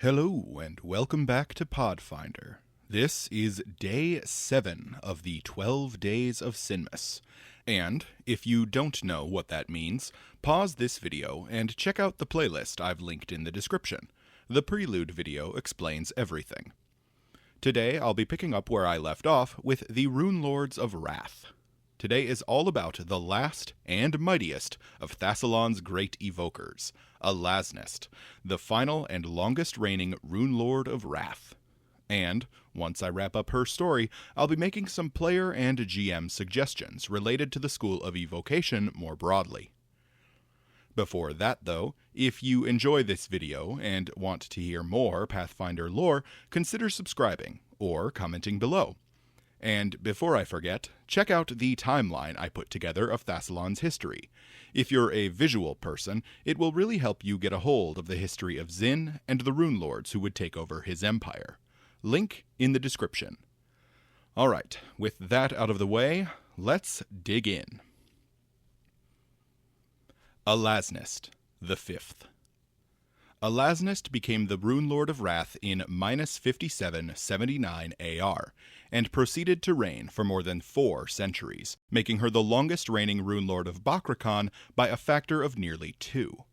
Hello, and welcome back to Podfinder. This is Day 7 of the 12 Days of Sinmas. And, if you don't know what that means, pause this video and check out the playlist I've linked in the description. The Prelude video explains everything. Today I'll be picking up where I left off with the Runelords of Wrath. Today is all about the last and mightiest of Thassilon's great evokers, Alaznist, the final and longest reigning Runelord of Wrath. And, once I wrap up her story, I'll be making some player and GM suggestions related to the School of Evocation more broadly. Before that, though, if you enjoy this video and want to hear more Pathfinder lore, consider subscribing or commenting below. And before I forget, check out the timeline I put together of Thassilon's history. If you're a visual person, it will really help you get a hold of the history of Zin and the Runelords who would take over his empire. Link in the description. Alright, with that out of the way, let's dig in. Alaznist, the Fifth. Alaznist became the Runelord of Wrath in -5779 AR, and proceeded to reign for more than 4 centuries, making her the longest reigning Runelord of Bakrakhan by a factor of nearly 2.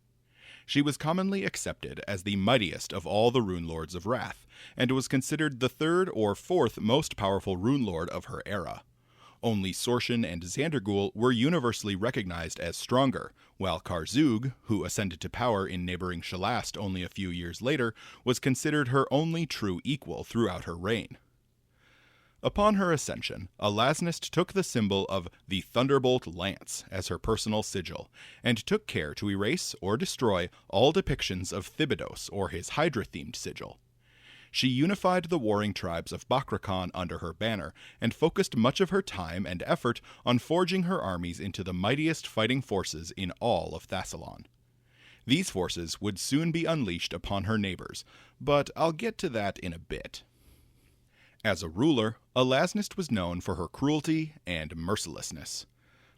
She was commonly accepted as the mightiest of all the Runelords of Wrath, and was considered the 3rd or 4th most powerful Runelord of her era. Only Sorshan and Xandergul were universally recognized as stronger, while Karzoug, who ascended to power in neighboring Shalast only a few years later, was considered her only true equal throughout her reign. Upon her ascension, Alaznist took the symbol of the Thunderbolt Lance as her personal sigil, and took care to erase or destroy all depictions of Thibodos or his Hydra-themed sigil. She unified the warring tribes of Bakrakhan under her banner, and focused much of her time and effort on forging her armies into the mightiest fighting forces in all of Thassilon. These forces would soon be unleashed upon her neighbors, but I'll get to that in a bit. As a ruler, Alaznist was known for her cruelty and mercilessness.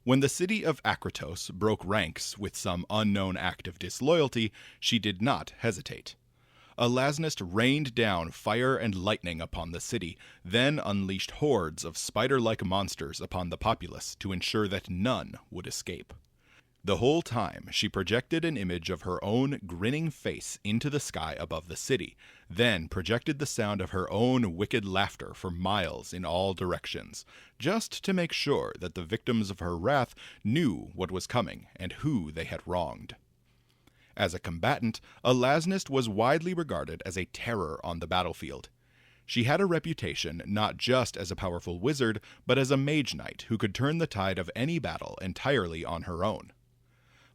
When the city of Akratos broke ranks with some unknown act of disloyalty, she did not hesitate. Alaznist rained down fire and lightning upon the city, then unleashed hordes of spider-like monsters upon the populace to ensure that none would escape. The whole time, she projected an image of her own grinning face into the sky above the city, then projected the sound of her own wicked laughter for miles in all directions, just to make sure that the victims of her wrath knew what was coming and who they had wronged. As a combatant, Alaznist was widely regarded as a terror on the battlefield. She had a reputation not just as a powerful wizard, but as a mage knight who could turn the tide of any battle entirely on her own.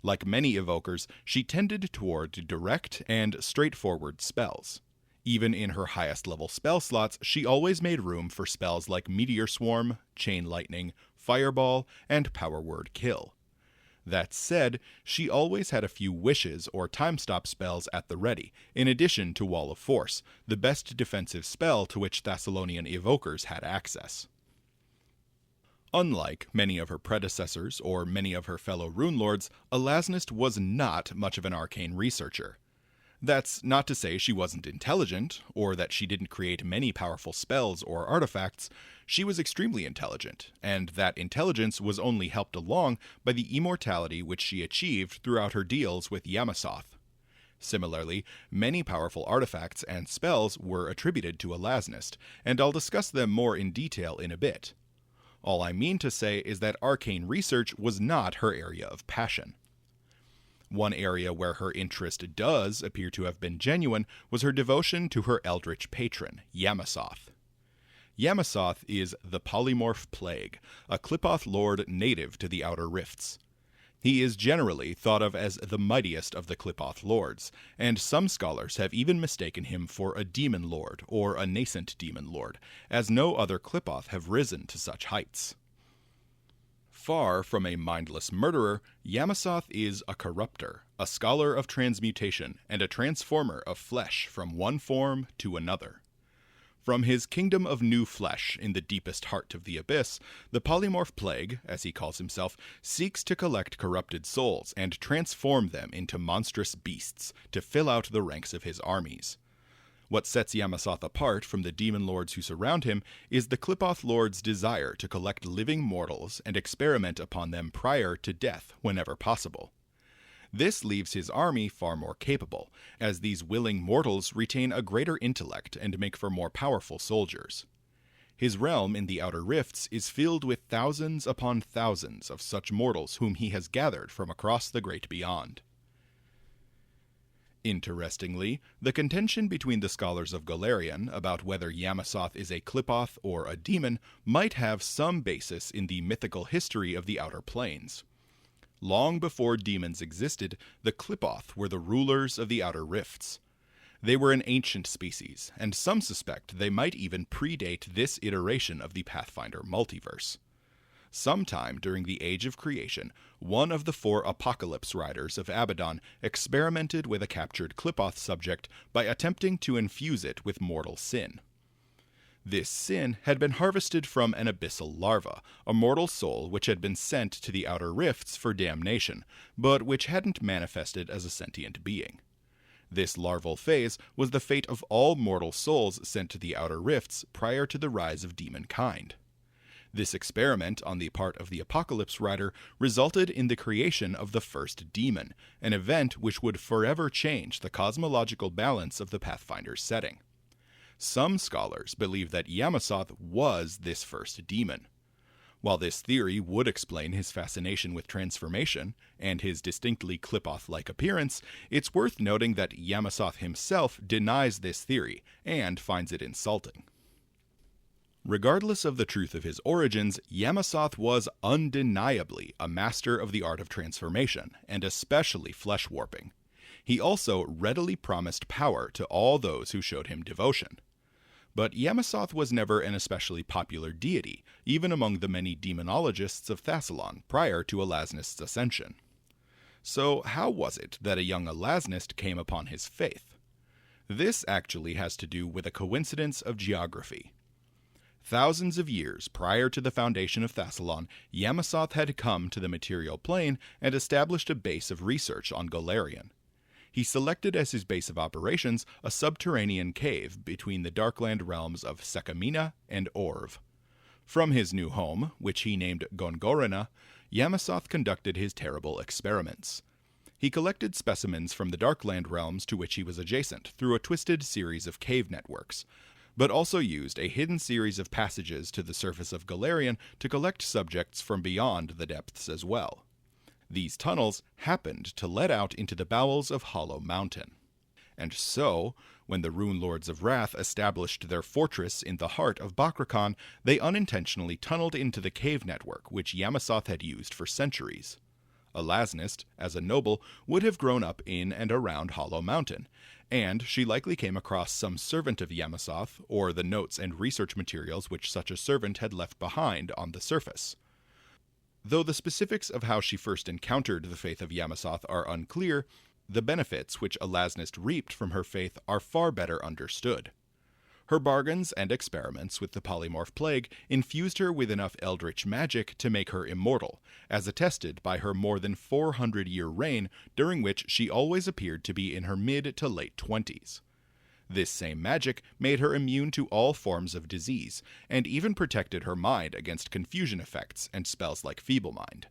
Like many evokers, she tended toward direct and straightforward spells. Even in her highest level spell slots, she always made room for spells like Meteor Swarm, Chain Lightning, Fireball, and Power Word Kill. That said, she always had a few wishes or time stop spells at the ready, in addition to Wall of Force, the best defensive spell to which Thassilonian evokers had access. Unlike many of her predecessors or many of her fellow Runelords, Alaznist was not much of an arcane researcher. That's not to say she wasn't intelligent, or that she didn't create many powerful spells or artifacts. She was extremely intelligent, and that intelligence was only helped along by the immortality which she achieved throughout her deals with Yamasoth. Similarly, many powerful artifacts and spells were attributed to Alaznist, and I'll discuss them more in detail in a bit. All I mean to say is that arcane research was not her area of passion. One area where her interest does appear to have been genuine was her devotion to her eldritch patron, Yamasoth. Yamasoth is the Polymorph Plague, a Qlippoth Lord native to the Outer Rifts. He is generally thought of as the mightiest of the Qlippoth Lords, and some scholars have even mistaken him for a demon lord or a nascent demon lord, as no other Qlippoth have risen to such heights. Far from a mindless murderer, Yamasoth is a corrupter, a scholar of transmutation, and a transformer of flesh from one form to another. From his kingdom of new flesh in the deepest heart of the abyss, the Polymorph Plague, as he calls himself, seeks to collect corrupted souls and transform them into monstrous beasts to fill out the ranks of his armies. What sets Yamasoth apart from the demon lords who surround him is the Qlippoth Lord's desire to collect living mortals and experiment upon them prior to death whenever possible. This leaves his army far more capable, as these willing mortals retain a greater intellect and make for more powerful soldiers. His realm in the Outer Rifts is filled with thousands upon thousands of such mortals whom he has gathered from across the great beyond. Interestingly, the contention between the scholars of Golarion about whether Yamasoth is a Qlippoth or a demon might have some basis in the mythical history of the Outer Planes. Long before demons existed, the Qlippoth were the rulers of the Outer Rifts. They were an ancient species, and some suspect they might even predate this iteration of the Pathfinder multiverse. Sometime during the Age of Creation, one of the 4 Apocalypse Riders of Abaddon experimented with a captured Qlippoth subject by attempting to infuse it with mortal sin. This sin had been harvested from an abyssal larva, a mortal soul which had been sent to the Outer Rifts for damnation, but which hadn't manifested as a sentient being. This larval phase was the fate of all mortal souls sent to the Outer Rifts prior to the rise of demonkind. This experiment on the part of the Apocalypse Rider resulted in the creation of the first demon, an event which would forever change the cosmological balance of the Pathfinder's setting. Some scholars believe that Yamasoth was this first demon. While this theory would explain his fascination with transformation and his distinctly Qlippoth-like appearance, it's worth noting that Yamasoth himself denies this theory and finds it insulting. Regardless of the truth of his origins, Yamasoth was undeniably a master of the art of transformation, and especially flesh warping. He also readily promised power to all those who showed him devotion. But Yamasoth was never an especially popular deity, even among the many demonologists of Thassilon prior to Alaznist's ascension. So how was it that a young Alaznist came upon his faith? This actually has to do with a coincidence of geography. Thousands of years prior to the foundation of Thassilon, Yamasoth had come to the material plane and established a base of research on Golarion. He selected as his base of operations a subterranean cave between the Darkland realms of Sekamina and Orv. From his new home, which he named Gongorina, Yamasoth conducted his terrible experiments. He collected specimens from the Darkland realms to which he was adjacent through a twisted series of cave networks, but also used a hidden series of passages to the surface of Golarion to collect subjects from beyond the depths as well. These tunnels happened to let out into the bowels of Hollow Mountain. And so, when the Runelords of Wrath established their fortress in the heart of Bakrakhan, they unintentionally tunneled into the cave network which Yamasoth had used for centuries. Alaznist, as a noble, would have grown up in and around Hollow Mountain, and she likely came across some servant of Yamasoth, or the notes and research materials which such a servant had left behind on the surface. Though the specifics of how she first encountered the faith of Yamasoth are unclear, the benefits which Alaznist reaped from her faith are far better understood. Her bargains and experiments with the polymorph plague infused her with enough eldritch magic to make her immortal, as attested by her more than 400-year reign, during which she always appeared to be in her mid to late 20s. This same magic made her immune to all forms of disease, and even protected her mind against confusion effects and spells like Feeblemind.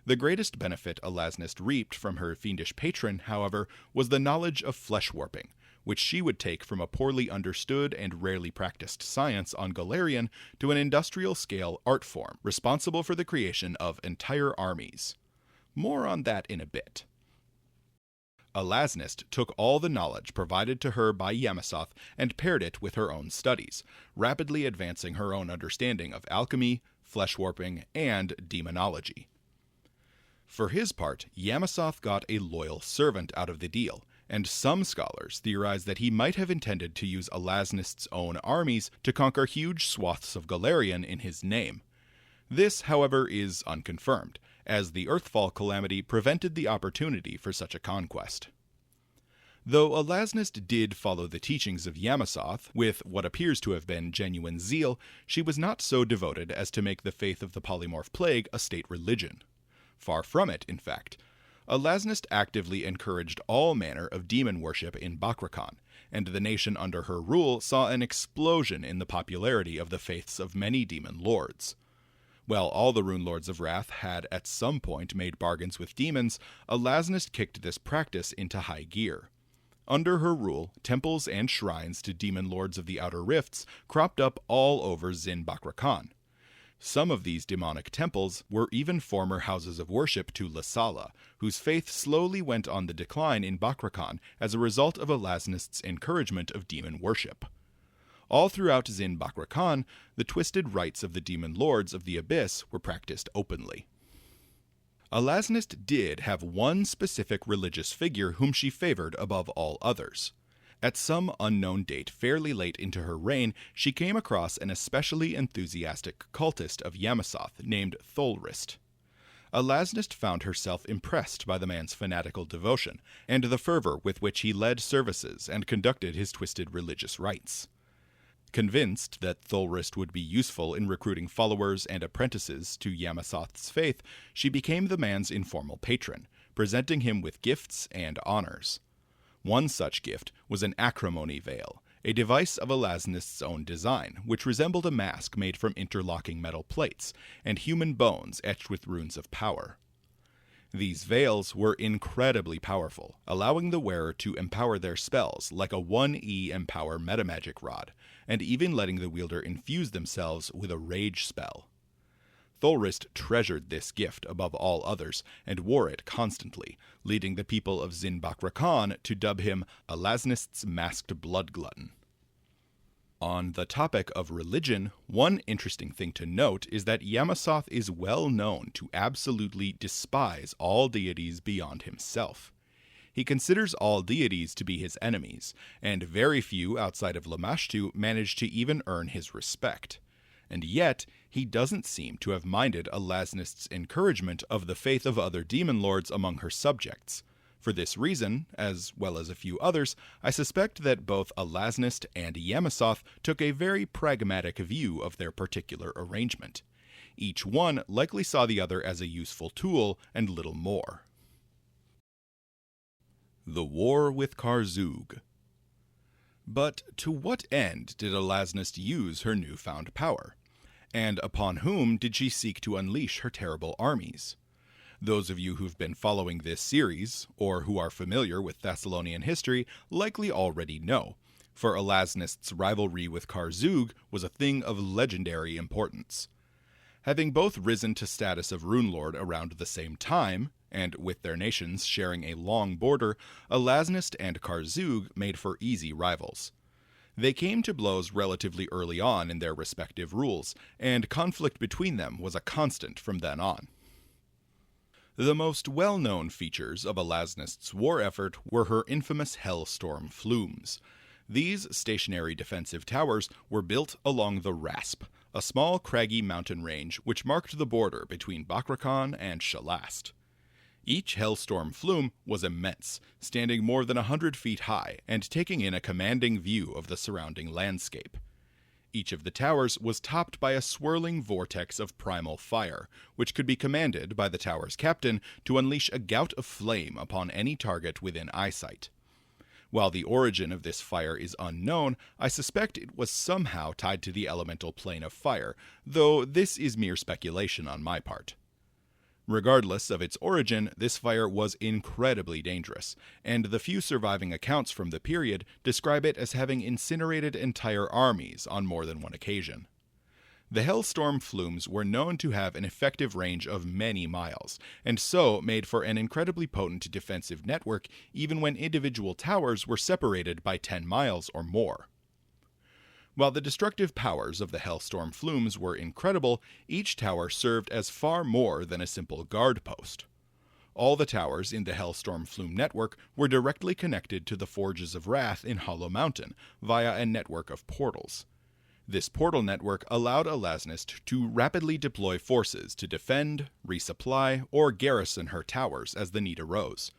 The greatest benefit Alaznist reaped from her fiendish patron, however, was the knowledge of flesh warping, which she would take from a poorly understood and rarely practiced science on Golarion to an industrial-scale art form responsible for the creation of entire armies. More on that in a bit. Alaznist took all the knowledge provided to her by Yamasoth and paired it with her own studies, rapidly advancing her own understanding of alchemy, flesh warping, and demonology. For his part, Yamasoth got a loyal servant out of the deal, and some scholars theorize that he might have intended to use Alaznist's own armies to conquer huge swaths of Golarion in his name. This, however, is unconfirmed, as the Earthfall calamity prevented the opportunity for such a conquest. Though Alaznist did follow the teachings of Yamasoth with what appears to have been genuine zeal, she was not so devoted as to make the faith of the polymorph plague a state religion. Far from it, in fact. Alaznist actively encouraged all manner of demon worship in Bakrakhan, and the nation under her rule saw an explosion in the popularity of the faiths of many demon lords. While all the Runelords of Wrath had at some point made bargains with demons, Alaznist kicked this practice into high gear. Under her rule, temples and shrines to demon lords of the Outer Rifts cropped up all over Zin Bakrakhan. Some of these demonic temples were even former houses of worship to Lasala, whose faith slowly went on the decline in Bakrakhan as a result of Alaznist's encouragement of demon worship. All throughout Zin Bakrakhan, the twisted rites of the demon lords of the Abyss were practiced openly. Alaznist did have one specific religious figure whom she favored above all others. At some unknown date fairly late into her reign, she came across an especially enthusiastic cultist of Yamasoth named Tholrist. Alaznist found herself impressed by the man's fanatical devotion, and the fervor with which he led services and conducted his twisted religious rites. Convinced that Tholrist would be useful in recruiting followers and apprentices to Yamasoth's faith, she became the man's informal patron, presenting him with gifts and honors. One such gift was an acrimony veil, a device of Alaznist's own design, which resembled a mask made from interlocking metal plates and human bones etched with runes of power. These veils were incredibly powerful, allowing the wearer to empower their spells like a 1E Empower metamagic rod, and even letting the wielder infuse themselves with a rage spell. Tholrist treasured this gift above all others, and wore it constantly, leading the people of Zin Bakrakhan to dub him Alaznist's masked blood glutton. On the topic of religion, one interesting thing to note is that Yamasoth is well known to absolutely despise all deities beyond himself. He considers all deities to be his enemies, and very few outside of Lamashtu manage to even earn his respect. And yet, he doesn't seem to have minded Alaznist's encouragement of the faith of other demon lords among her subjects. For this reason, as well as a few others, I suspect that both Alaznist and Yamasoth took a very pragmatic view of their particular arrangement. Each one likely saw the other as a useful tool and little more. The War with Karzoug. But to what end did Alaznist use her newfound power? And upon whom did she seek to unleash her terrible armies? Those of you who've been following this series, or who are familiar with Thassilonian history, likely already know, for Alaznist's rivalry with Karzoug was a thing of legendary importance. Having both risen to status of Runelord around the same time, and with their nations sharing a long border, Alaznist and Karzoug made for easy rivals. They came to blows relatively early on in their respective rules, and conflict between them was a constant from then on. The most well-known features of Alaznist's war effort were her infamous Hellstorm flumes. These stationary defensive towers were built along the Rasp, a small craggy mountain range which marked the border between Bakrakhan and Shalast. Each Hellstorm flume was immense, standing more than 100 feet high and taking in a commanding view of the surrounding landscape. Each of the towers was topped by a swirling vortex of primal fire, which could be commanded by the tower's captain to unleash a gout of flame upon any target within eyesight. While the origin of this fire is unknown, I suspect it was somehow tied to the elemental plane of fire, though this is mere speculation on my part. Regardless of its origin, this fire was incredibly dangerous, and the few surviving accounts from the period describe it as having incinerated entire armies on more than one occasion. The Hellstorm flumes were known to have an effective range of many miles, and so made for an incredibly potent defensive network even when individual towers were separated by 10 miles or more. While the destructive powers of the Hellstorm flumes were incredible, each tower served as far more than a simple guard post. All the towers in the Hellstorm flume network were directly connected to the Forges of Wrath in Hollow Mountain via a network of portals. This portal network allowed Alaznist to rapidly deploy forces to defend, resupply, or garrison her towers as the need arose.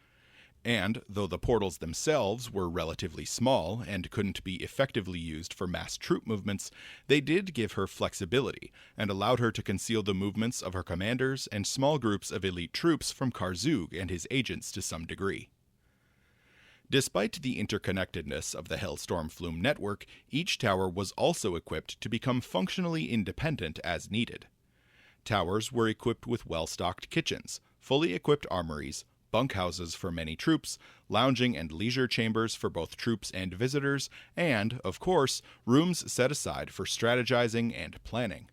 And though the portals themselves were relatively small and couldn't be effectively used for mass troop movements, they did give her flexibility and allowed her to conceal the movements of her commanders and small groups of elite troops from Karzoug and his agents to some degree. Despite the interconnectedness of the Hellstorm Flume network, each tower was also equipped to become functionally independent as needed. Towers were equipped with well-stocked kitchens, fully equipped armories, bunkhouses for many troops, lounging and leisure chambers for both troops and visitors, and, of course, rooms set aside for strategizing and planning.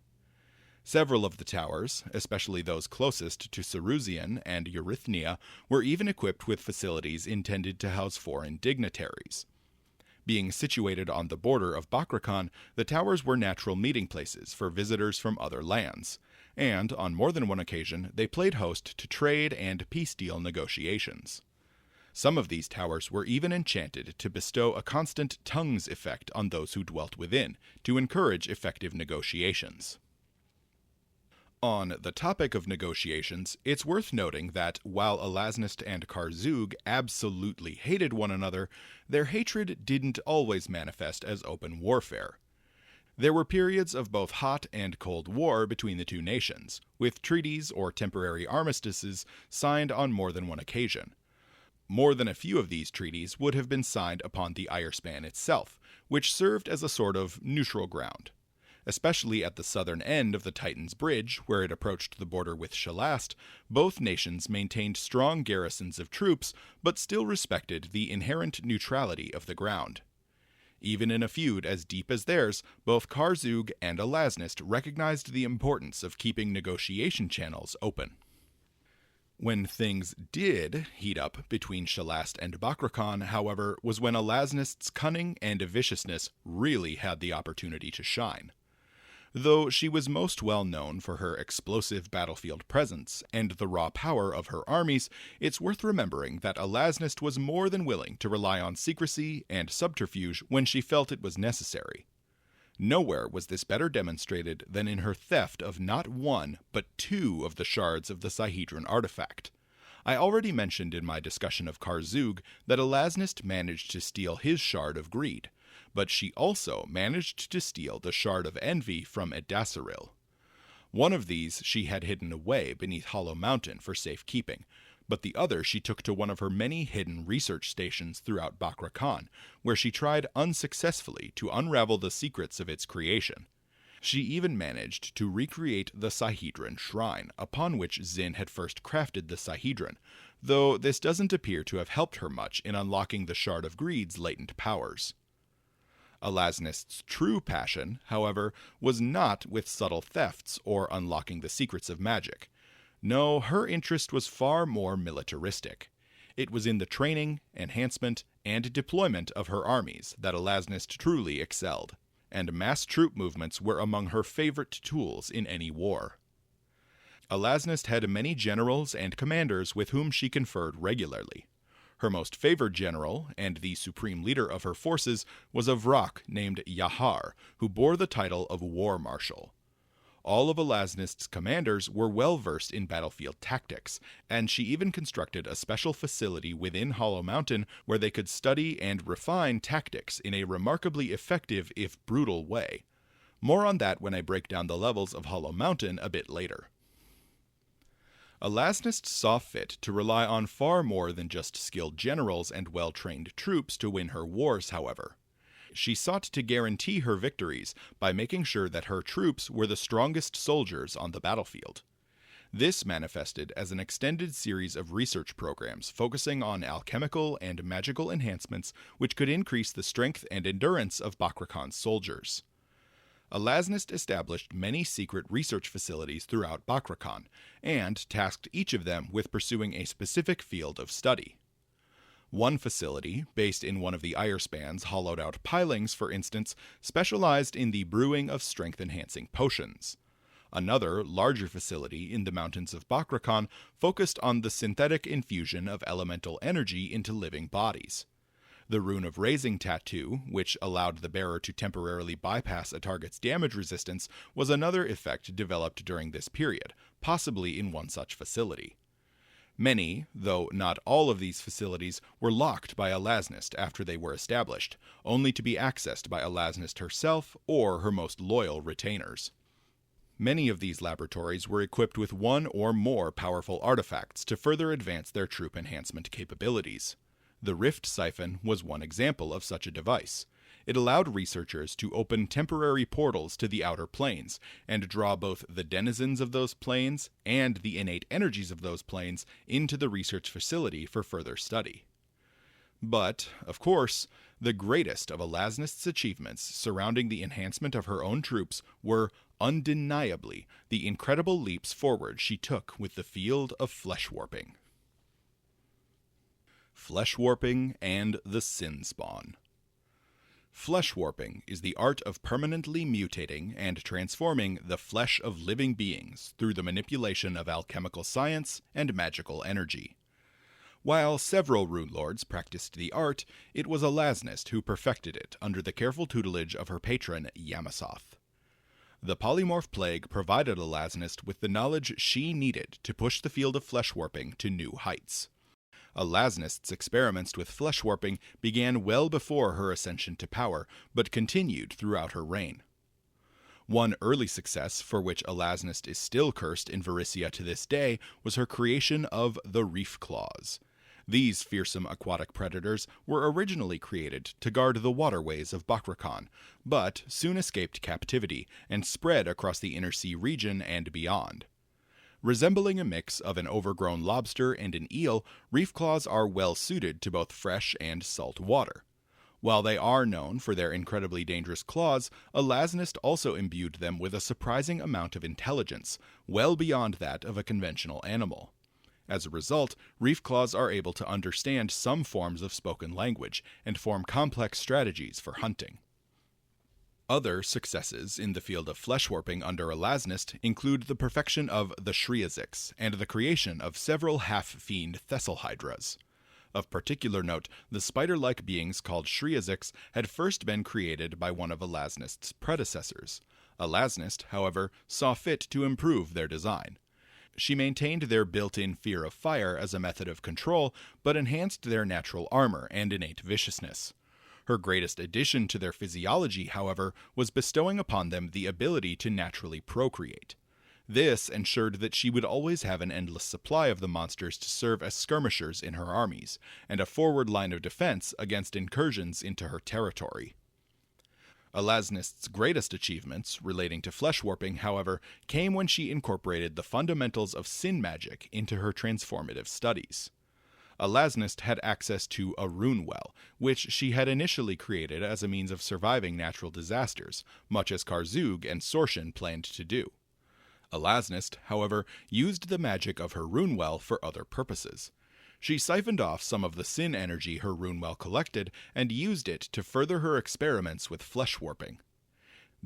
Several of the towers, especially those closest to Cerusian and Eurythnia, were even equipped with facilities intended to house foreign dignitaries. Being situated on the border of Bakrakhan, the towers were natural meeting places for visitors from other lands, and on more than one occasion they played host to trade and peace deal negotiations. Some of these towers were even enchanted to bestow a constant tongues effect on those who dwelt within, to encourage effective negotiations. On the topic of negotiations, it's worth noting that while Alaznist and Karzoug absolutely hated one another, their hatred didn't always manifest as open warfare. There were periods of both hot and cold war between the two nations, with treaties or temporary armistices signed on more than one occasion. More than a few of these treaties would have been signed upon the Eyerspan itself, which served as a sort of neutral ground. Especially at the southern end of the Titan's Bridge, where it approached the border with Shalast, both nations maintained strong garrisons of troops, but still respected the inherent neutrality of the ground. Even in a feud as deep as theirs, both Karzoug and Alaznist recognized the importance of keeping negotiation channels open. When things did heat up between Shalast and Bakrakhan, however, was when Alaznist's cunning and viciousness really had the opportunity to shine. Though she was most well known for her explosive battlefield presence and the raw power of her armies, it's worth remembering that Alaznist was more than willing to rely on secrecy and subterfuge when she felt it was necessary. Nowhere was this better demonstrated than in her theft of not one, but two of the shards of the Sihedron artifact. I already mentioned in my discussion of Karzoug that Alaznist managed to steal his shard of greed, but she also managed to steal the Shard of Envy from Edasaril. One of these she had hidden away beneath Hollow Mountain for safekeeping, but the other she took to one of her many hidden research stations throughout Bakrakhan, where she tried unsuccessfully to unravel the secrets of its creation. She even managed to recreate the Sihedron Shrine, upon which Zin had first crafted the Sihedron, though this doesn't appear to have helped her much in unlocking the Shard of Greed's latent powers. Alaznist's true passion, however, was not with subtle thefts or unlocking the secrets of magic. No, her interest was far more militaristic. It was in the training, enhancement, and deployment of her armies that Alaznist truly excelled, and mass troop movements were among her favorite tools in any war. Alaznist had many generals and commanders with whom she conferred regularly. Her most favored general, and the supreme leader of her forces, was a Vrak named Yahar, who bore the title of War Marshal. All of Alaznist's commanders were well versed in battlefield tactics, and she even constructed a special facility within Hollow Mountain where they could study and refine tactics in a remarkably effective, if brutal, way. More on that when I break down the levels of Hollow Mountain a bit later. Alaznist saw fit to rely on far more than just skilled generals and well-trained troops to win her wars, however. She sought to guarantee her victories by making sure that her troops were the strongest soldiers on the battlefield. This manifested as an extended series of research programs focusing on alchemical and magical enhancements which could increase the strength and endurance of Bakrakhan's soldiers. Alaznist established many secret research facilities throughout Bakrakhan, and tasked each of them with pursuing a specific field of study. One facility, based in one of the Eyerspan's hollowed-out pilings, for instance, specialized in the brewing of strength-enhancing potions. Another, larger facility in the mountains of Bakrakhan focused on the synthetic infusion of elemental energy into living bodies. The Rune of Raising tattoo, which allowed the bearer to temporarily bypass a target's damage resistance, was another effect developed during this period, possibly in one such facility. Many, though not all of these facilities, were locked by Alaznist after they were established, only to be accessed by Alaznist herself or her most loyal retainers. Many of these laboratories were equipped with one or more powerful artifacts to further advance their troop enhancement capabilities. The Rift Siphon was one example of such a device. It allowed researchers to open temporary portals to the outer planes and draw both the denizens of those planes and the innate energies of those planes into the research facility for further study. But, of course, the greatest of Alaznist's achievements surrounding the enhancement of her own troops were, undeniably, the incredible leaps forward she took with the field of fleshwarping. Fleshwarping and the Sinspawn. Fleshwarping is the art of permanently mutating and transforming the flesh of living beings through the manipulation of alchemical science and magical energy. While several runelords practiced the art, it was Alaznist who perfected it under the careful tutelage of her patron Yamasoth. The polymorph plague provided Alaznist with the knowledge she needed to push the field of fleshwarping to new heights. Alaznist's experiments with fleshwarping began well before her ascension to power, but continued throughout her reign. One early success, for which Alaznist is still cursed in Varisia to this day, was her creation of the reef claws. These fearsome aquatic predators were originally created to guard the waterways of Bakrakhan, but soon escaped captivity and spread across the inner sea region and beyond. Resembling a mix of an overgrown lobster and an eel, reef claws are well suited to both fresh and salt water. While they are known for their incredibly dangerous claws, Alaznist also imbued them with a surprising amount of intelligence, well beyond that of a conventional animal. As a result, reef claws are able to understand some forms of spoken language and form complex strategies for hunting. Other successes in the field of fleshwarping under Alaznist include the perfection of the Shriaziks and the creation of several half-fiend Thessalhydras. Of particular note, the spider-like beings called Shriaziks had first been created by one of Alaznist's predecessors. Alaznist, however, saw fit to improve their design. She maintained their built-in fear of fire as a method of control, but enhanced their natural armor and innate viciousness. Her greatest addition to their physiology, however, was bestowing upon them the ability to naturally procreate. This ensured that she would always have an endless supply of the monsters to serve as skirmishers in her armies, and a forward line of defense against incursions into her territory. Alaznist's greatest achievements relating to fleshwarping, however, came when she incorporated the fundamentals of sin magic into her transformative studies. Alaznist had access to a rune well, which she had initially created as a means of surviving natural disasters, much as Karzoug and Sorshan planned to do. Alaznist, however, used the magic of her rune well for other purposes. She siphoned off some of the sin energy her rune well collected and used it to further her experiments with fleshwarping.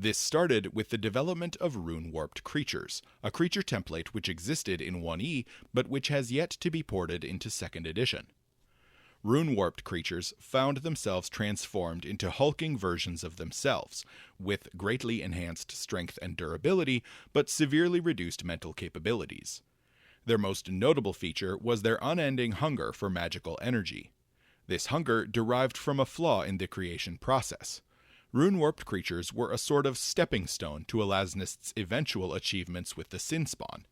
This started with the development of rune-warped creatures, a creature template which existed in 1e, but which has yet to be ported into 2nd edition. Rune-warped creatures found themselves transformed into hulking versions of themselves, with greatly enhanced strength and durability, but severely reduced mental capabilities. Their most notable feature was their unending hunger for magical energy. This hunger derived from a flaw in the creation process. Rune-warped creatures were a sort of stepping stone to Alaznist's eventual achievements with the Sinspawn,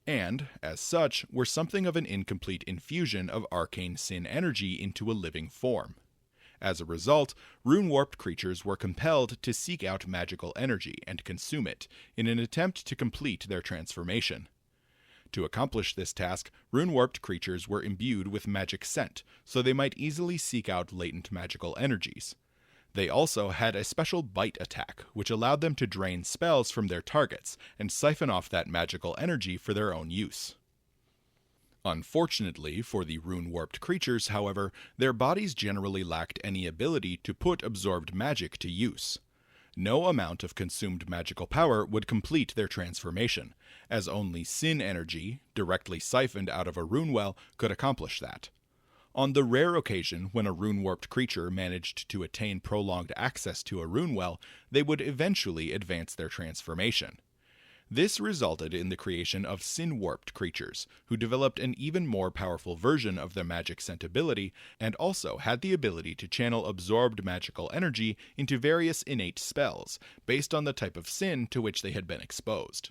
and, as such, were something of an incomplete infusion of arcane sin energy into a living form. As a result, rune-warped creatures were compelled to seek out magical energy and consume it, in an attempt to complete their transformation. To accomplish this task, rune-warped creatures were imbued with magic scent, so they might easily seek out latent magical energies. They also had a special bite attack, which allowed them to drain spells from their targets and siphon off that magical energy for their own use. Unfortunately for the rune-warped creatures, however, their bodies generally lacked any ability to put absorbed magic to use. No amount of consumed magical power would complete their transformation, as only sin energy, directly siphoned out of a rune well, could accomplish that. On the rare occasion when a rune-warped creature managed to attain prolonged access to a rune well, they would eventually advance their transformation. This resulted in the creation of sin-warped creatures, who developed an even more powerful version of their magic scent ability, and also had the ability to channel absorbed magical energy into various innate spells, based on the type of sin to which they had been exposed.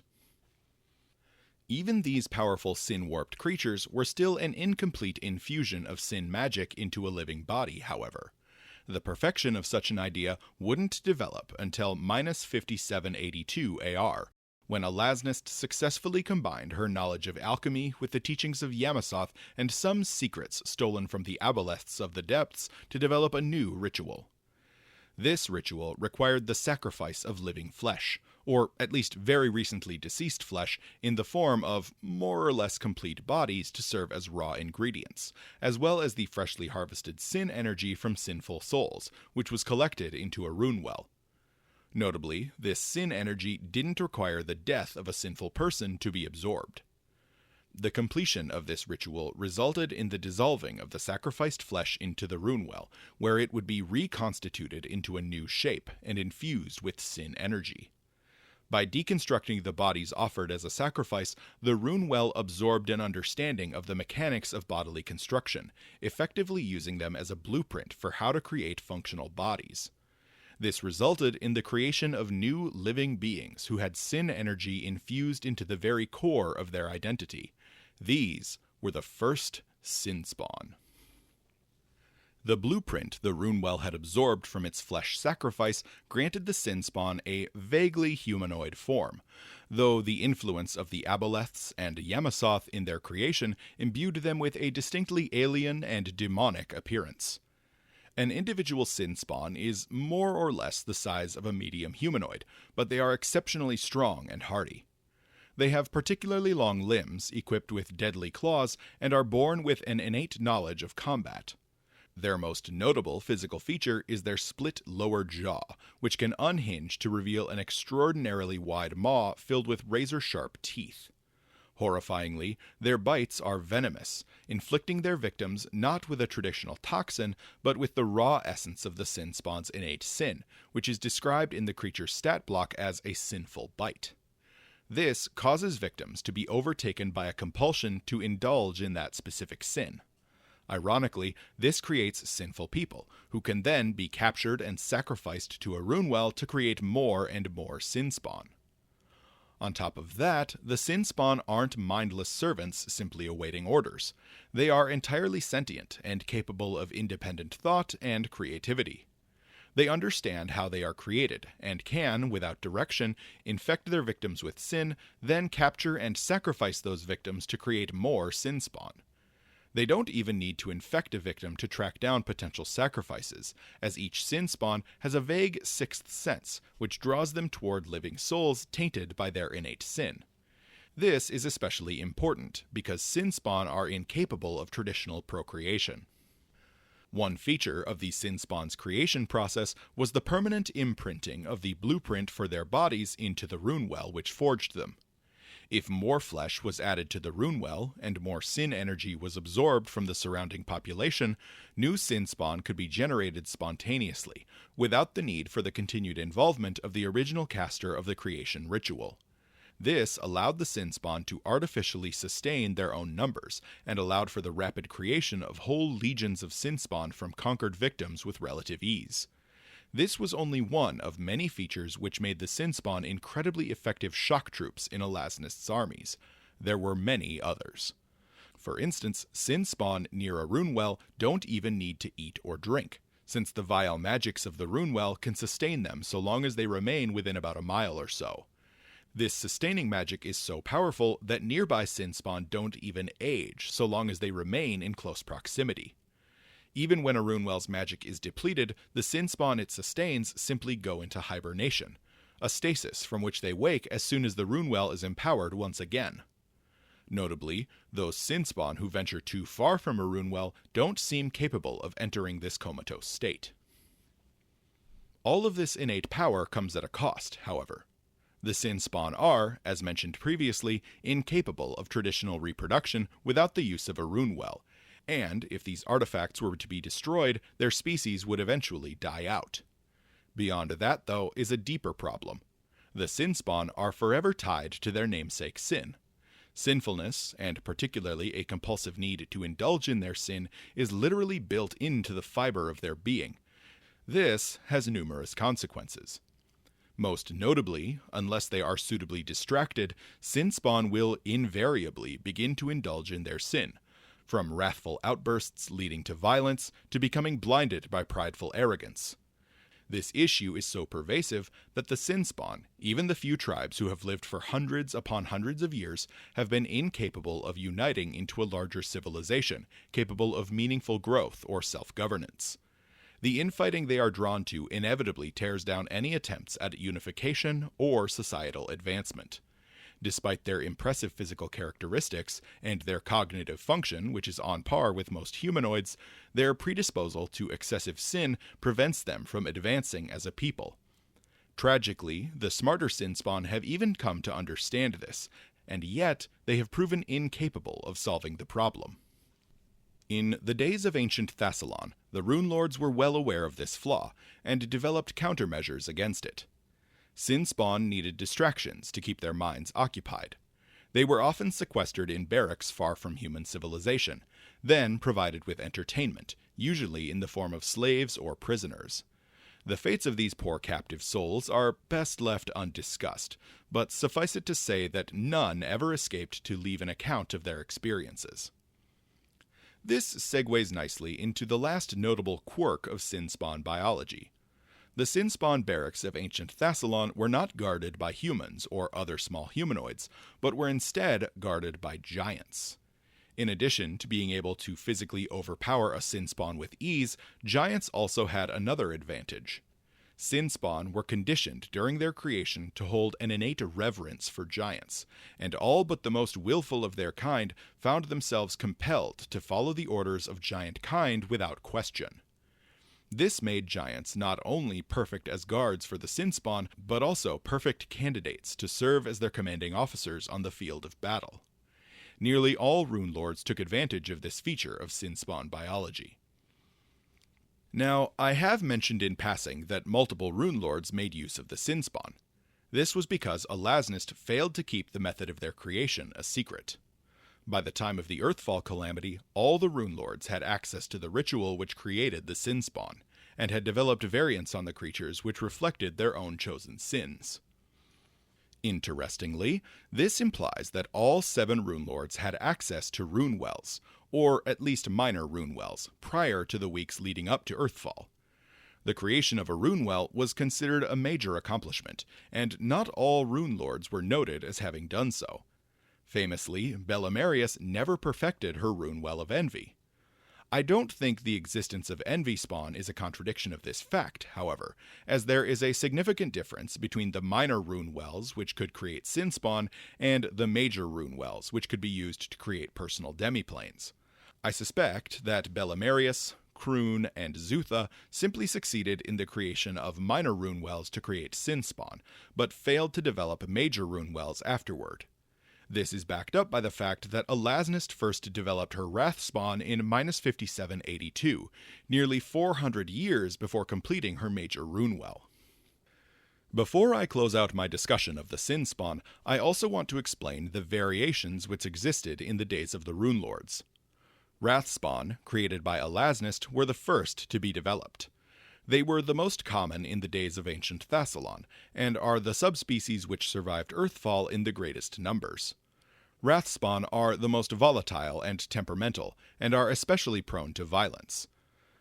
Even these powerful sin-warped creatures were still an incomplete infusion of sin magic into a living body, however. The perfection of such an idea wouldn't develop until -5782 AR, when Alaznist successfully combined her knowledge of alchemy with the teachings of Yamasoth and some secrets stolen from the aboleths of the depths to develop a new ritual. This ritual required the sacrifice of living flesh, or at least very recently deceased flesh, in the form of more or less complete bodies to serve as raw ingredients, as well as the freshly harvested sin energy from sinful souls, which was collected into a rune well. Notably, this sin energy didn't require the death of a sinful person to be absorbed. The completion of this ritual resulted in the dissolving of the sacrificed flesh into the rune well, where it would be reconstituted into a new shape and infused with sin energy. By deconstructing the bodies offered as a sacrifice, the rune well absorbed an understanding of the mechanics of bodily construction, effectively using them as a blueprint for how to create functional bodies. This resulted in the creation of new living beings who had sin energy infused into the very core of their identity. These were the first Sinspawn. The blueprint the Runewell had absorbed from its flesh sacrifice granted the Sinspawn a vaguely humanoid form, though the influence of the aboleths and Yamasoth in their creation imbued them with a distinctly alien and demonic appearance. An individual Sinspawn is more or less the size of a medium humanoid, but they are exceptionally strong and hardy. They have particularly long limbs, equipped with deadly claws, and are born with an innate knowledge of combat. Their most notable physical feature is their split lower jaw, which can unhinge to reveal an extraordinarily wide maw filled with razor-sharp teeth. Horrifyingly, their bites are venomous, inflicting their victims not with a traditional toxin, but with the raw essence of the Sinspawn's innate sin, which is described in the creature's stat block as a sinful bite. This causes victims to be overtaken by a compulsion to indulge in that specific sin. Ironically, this creates sinful people, who can then be captured and sacrificed to a runewell to create more and more Sinspawn. On top of that, the Sinspawn aren't mindless servants simply awaiting orders. They are entirely sentient and capable of independent thought and creativity. They understand how they are created, and can, without direction, infect their victims with sin, then capture and sacrifice those victims to create more Sinspawn. They don't even need to infect a victim to track down potential sacrifices, as each Sinspawn has a vague sixth sense, which draws them toward living souls tainted by their innate sin. This is especially important, because Sinspawn are incapable of traditional procreation. One feature of the Sinspawn's creation process was the permanent imprinting of the blueprint for their bodies into the runewell which forged them. If more flesh was added to the runewell, and more sin energy was absorbed from the surrounding population, new Sinspawn could be generated spontaneously, without the need for the continued involvement of the original caster of the creation ritual. This allowed the Sinspawn to artificially sustain their own numbers, and allowed for the rapid creation of whole legions of Sinspawn from conquered victims with relative ease. This was only one of many features which made the Sinspawn incredibly effective shock troops in Alaznist's armies. There were many others. For instance, Sinspawn near a runewell don't even need to eat or drink, since the vile magics of the runewell can sustain them so long as they remain within about a mile or so. This sustaining magic is so powerful that nearby Sinspawn don't even age so long as they remain in close proximity. Even when a runewell's magic is depleted, the Sinspawn it sustains simply go into hibernation, a stasis from which they wake as soon as the runewell is empowered once again. Notably, those Sinspawn who venture too far from a runewell don't seem capable of entering this comatose state. All of this innate power comes at a cost, however. The Sinspawn are, as mentioned previously, incapable of traditional reproduction without the use of a runewell, and if these artifacts were to be destroyed, their species would eventually die out. Beyond that, though, is a deeper problem. The Sinspawn are forever tied to their namesake sin. Sinfulness, and particularly a compulsive need to indulge in their sin, is literally built into the fiber of their being. This has numerous consequences. Most notably, unless they are suitably distracted, Sinspawn will invariably begin to indulge in their sin, from wrathful outbursts leading to violence to becoming blinded by prideful arrogance. This issue is so pervasive that the Sinspawn, even the few tribes who have lived for hundreds upon hundreds of years, have been incapable of uniting into a larger civilization, capable of meaningful growth or self-governance. The infighting they are drawn to inevitably tears down any attempts at unification or societal advancement. Despite their impressive physical characteristics and their cognitive function, which is on par with most humanoids, their predisposal to excessive sin prevents them from advancing as a people. Tragically, the smarter Sinspawn have even come to understand this, and yet they have proven incapable of solving the problem. In the days of ancient Thassilon, the Runelords were well aware of this flaw, and developed countermeasures against it. Sinspawn needed distractions to keep their minds occupied. They were often sequestered in barracks far from human civilization, then provided with entertainment, usually in the form of slaves or prisoners. The fates of these poor captive souls are best left undiscussed, but suffice it to say that none ever escaped to leave an account of their experiences. This segues nicely into the last notable quirk of Sinspawn biology. The Sinspawn barracks of ancient Thassilon were not guarded by humans or other small humanoids, but were instead guarded by giants. In addition to being able to physically overpower a Sinspawn with ease, giants also had another advantage. Sinspawn were conditioned during their creation to hold an innate reverence for giants, and all but the most willful of their kind found themselves compelled to follow the orders of giant kind without question. This made giants not only perfect as guards for the Sinspawn, but also perfect candidates to serve as their commanding officers on the field of battle. Nearly all Runelords took advantage of this feature of Sinspawn biology. Now, I have mentioned in passing that multiple Runelords made use of the Sinspawn. This was because Alaznist failed to keep the method of their creation a secret. By the time of the Earthfall calamity, all the Runelords had access to the ritual which created the Sinspawn, and had developed variants on the creatures which reflected their own chosen sins. Interestingly, this implies that all 7 Runelords had access to rune wells, or at least minor rune wells, prior to the weeks leading up to Earthfall. The creation of a rune well was considered a major accomplishment, and not all Runelords were noted as having done so. Famously, Belimarius never perfected her rune well of envy. I don't think the existence of envy spawn is a contradiction of this fact, however, as there is a significant difference between the minor rune wells, which could create Sinspawn, and the major rune wells, which could be used to create personal demiplanes. I suspect that Belimarius, Kroon, and Zutha simply succeeded in the creation of minor rune wells to create Sinspawn, but failed to develop major rune wells afterward. This is backed up by the fact that Alaznist first developed her Wrath spawn in -5782, nearly 400 years before completing her major rune well. Before I close out my discussion of the Sinspawn, I also want to explain the variations which existed in the days of the Runelords. Wrathspawn, created by Alaznist, were the first to be developed. They were the most common in the days of ancient Thassilon, and are the subspecies which survived Earthfall in the greatest numbers. Wrathspawn are the most volatile and temperamental, and are especially prone to violence.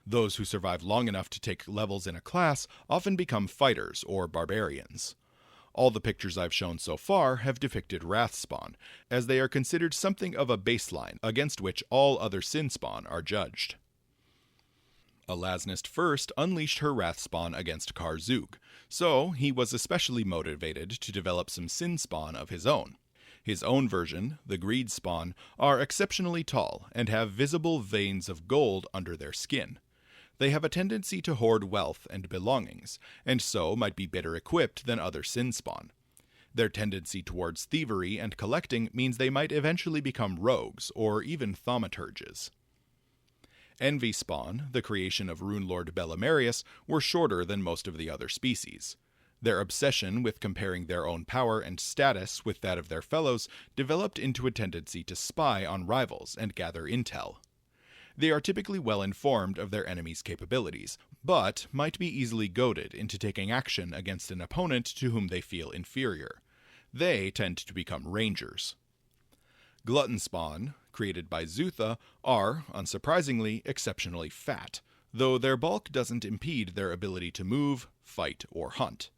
Those who survive long enough to take levels in a class often become fighters or barbarians. All the pictures I've shown so far have depicted Wrathspawn, as they are considered something of a baseline against which all other Sinspawn are judged. Alaznist first unleashed her Wrathspawn against Karzoug, so he was especially motivated to develop some Sinspawn of his own. His own version, the Greed Spawn, are exceptionally tall and have visible veins of gold under their skin. They have a tendency to hoard wealth and belongings, and so might be better equipped than other Sinspawn. Their tendency towards thievery and collecting means they might eventually become rogues or even thaumaturges. Envy Spawn, the creation of Runelord Belimarius, were shorter than most of the other species. Their obsession with comparing their own power and status with that of their fellows developed into a tendency to spy on rivals and gather intel. They are typically well informed of their enemy's capabilities, but might be easily goaded into taking action against an opponent to whom they feel inferior. They tend to become rangers. Glutton spawn, created by Zutha, are, unsurprisingly, exceptionally fat, though their bulk doesn't impede their ability to move, fight, or hunt.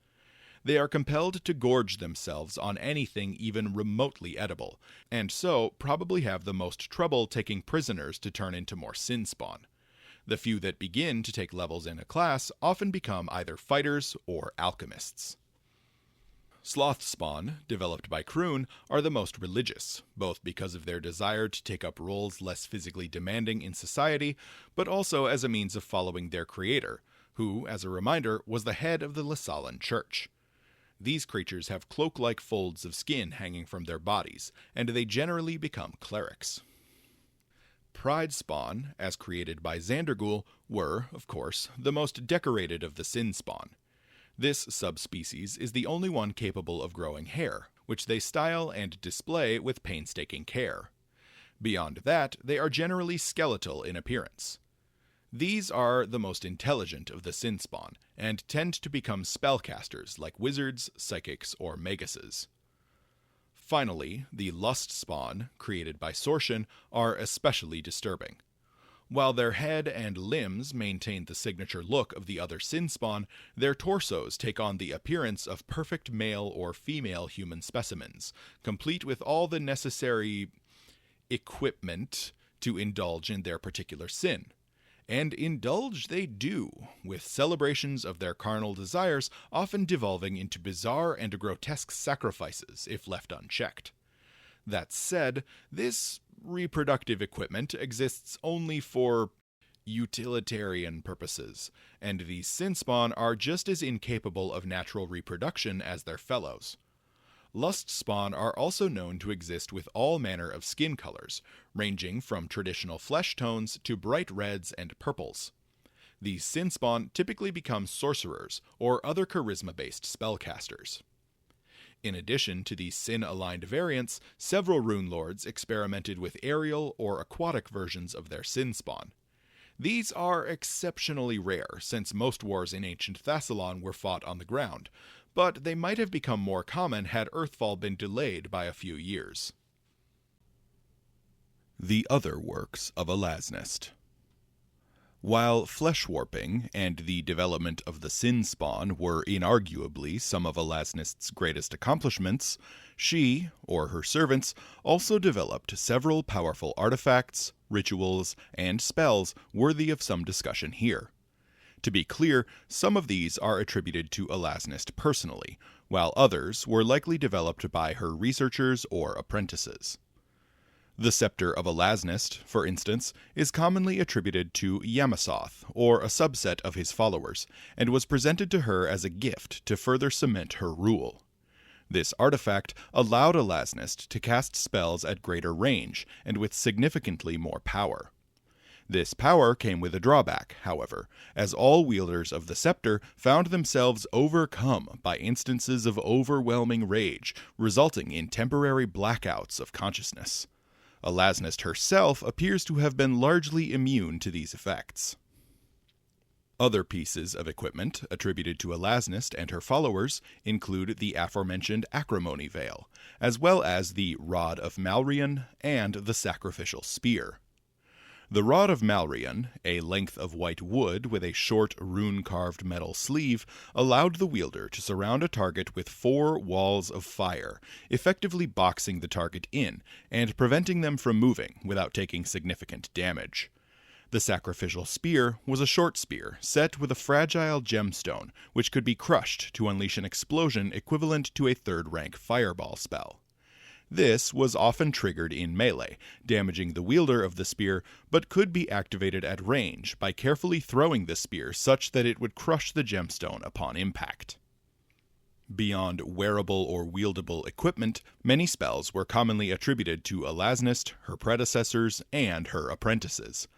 They are compelled to gorge themselves on anything even remotely edible, and so probably have the most trouble taking prisoners to turn into more Sinspawn. The few that begin to take levels in a class often become either fighters or alchemists. Sloth spawn, developed by Kroon, are the most religious, both because of their desire to take up roles less physically demanding in society, but also as a means of following their creator, who, as a reminder, was the head of the Lassalan Church. These creatures have cloak-like folds of skin hanging from their bodies, and they generally become clerics. Pride spawn, as created by Xandergul, were, of course, the most decorated of the Sinspawn. This subspecies is the only one capable of growing hair, which they style and display with painstaking care. Beyond that, they are generally skeletal in appearance. These are the most intelligent of the Sinspawn, and tend to become spellcasters like wizards, psychics, or maguses. Finally, the Lust spawn, created by Sorshan, are especially disturbing. While their head and limbs maintain the signature look of the other Sinspawn, their torsos take on the appearance of perfect male or female human specimens, complete with all the necessary equipment to indulge in their particular sin. And indulge they do, with celebrations of their carnal desires often devolving into bizarre and grotesque sacrifices if left unchecked. That said, this reproductive equipment exists only for utilitarian purposes, and these Sinspawn are just as incapable of natural reproduction as their fellows. Lust spawn are also known to exist with all manner of skin colors, ranging from traditional flesh tones to bright reds and purples. These Sinspawn typically become sorcerers or other charisma-based spellcasters. In addition to these sin-aligned variants, several Runelords experimented with aerial or aquatic versions of their Sinspawn. These are exceptionally rare, since most wars in ancient Thassilon were fought on the ground, but they might have become more common had Earthfall been delayed by a few years. The other works of Alaznist. While fleshwarping and the development of the Sinspawn were inarguably some of Alaznist's greatest accomplishments, she, or her servants, also developed several powerful artifacts, rituals, and spells worthy of some discussion here. To be clear, some of these are attributed to Alaznist personally, while others were likely developed by her researchers or apprentices. The Scepter of Alaznist, for instance, is commonly attributed to Yamasoth, or a subset of his followers, and was presented to her as a gift to further cement her rule. This artifact allowed Alaznist to cast spells at greater range and with significantly more power. This power came with a drawback, however, as all wielders of the scepter found themselves overcome by instances of overwhelming rage, resulting in temporary blackouts of consciousness. Alaznist herself appears to have been largely immune to these effects. Other pieces of equipment attributed to Alaznist and her followers include the aforementioned Acrimony Veil, as well as the Rod of Malrian and the Sacrificial Spear. The Rod of Malrian, a length of white wood with a short rune-carved metal sleeve, allowed the wielder to surround a target with 4 walls of fire, effectively boxing the target in and preventing them from moving without taking significant damage. The Sacrificial Spear was a short spear set with a fragile gemstone which could be crushed to unleash an explosion equivalent to a 3rd-rank fireball spell. This was often triggered in melee, damaging the wielder of the spear, but could be activated at range by carefully throwing the spear such that it would crush the gemstone upon impact. Beyond wearable or wieldable equipment, many spells were commonly attributed to Alaznist, her predecessors, and her apprentices.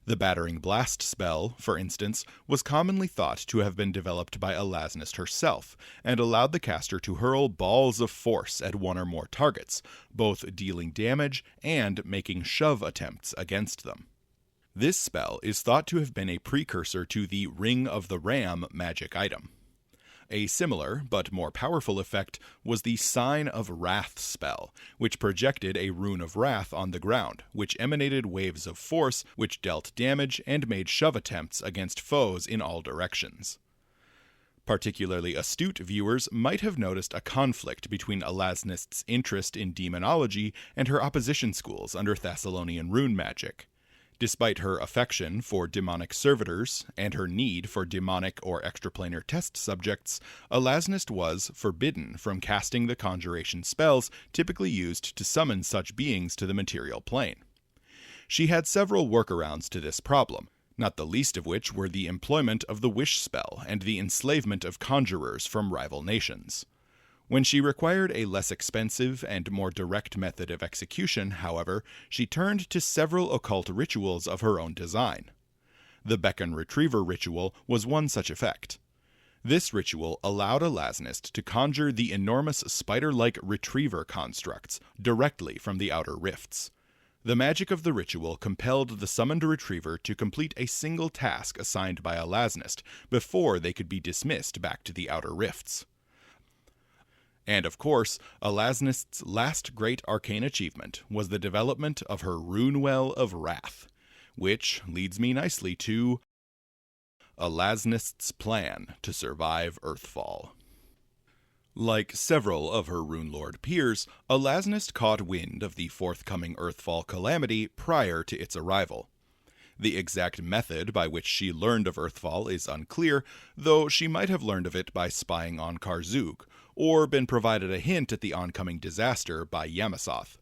The Battering Blast spell, for instance, was commonly thought to have been developed by Alaznist herself, and allowed the caster to hurl balls of force at one or more targets, both dealing damage and making shove attempts against them. This spell is thought to have been a precursor to the Ring of the Ram magic item. A similar, but more powerful effect was the Sign of Wrath spell, which projected a rune of wrath on the ground, which emanated waves of force which dealt damage and made shove attempts against foes in all directions. Particularly astute viewers might have noticed a conflict between Alaznist's interest in demonology and her opposition schools under Thassilonian rune magic. Despite her affection for demonic servitors and her need for demonic or extraplanar test subjects, Alaznist was forbidden from casting the conjuration spells typically used to summon such beings to the material plane. She had several workarounds to this problem, not the least of which were the employment of the wish spell and the enslavement of conjurers from rival nations. When she required a less expensive and more direct method of execution, however, she turned to several occult rituals of her own design. The Beacon Retriever ritual was one such effect. This ritual allowed Alaznist to conjure the enormous spider-like retriever constructs directly from the outer rifts. The magic of the ritual compelled the summoned retriever to complete a single task assigned by Alaznist before they could be dismissed back to the outer rifts. And of course, Alaznist's last great arcane achievement was the development of her Runewell of Wrath, which leads me nicely to Alaznist's plan to survive Earthfall. Like several of her Runelord peers, Alaznist caught wind of the forthcoming Earthfall calamity prior to its arrival. The exact method by which she learned of Earthfall is unclear, though she might have learned of it by spying on Karzoug, or been provided a hint at the oncoming disaster by Yamasoth.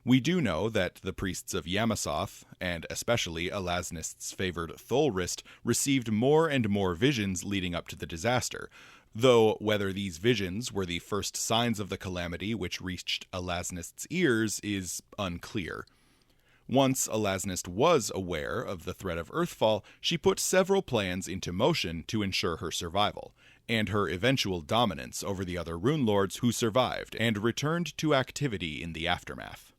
We do know that the priests of Yamasoth, and especially Alaznist's favored Tholrist, received more and more visions leading up to the disaster, though whether these visions were the first signs of the calamity which reached Alaznist's ears is unclear. Once Alaznist was aware of the threat of Earthfall, she put several plans into motion to ensure her survival, and her eventual dominance over the other Runelords who survived and returned to activity in the aftermath.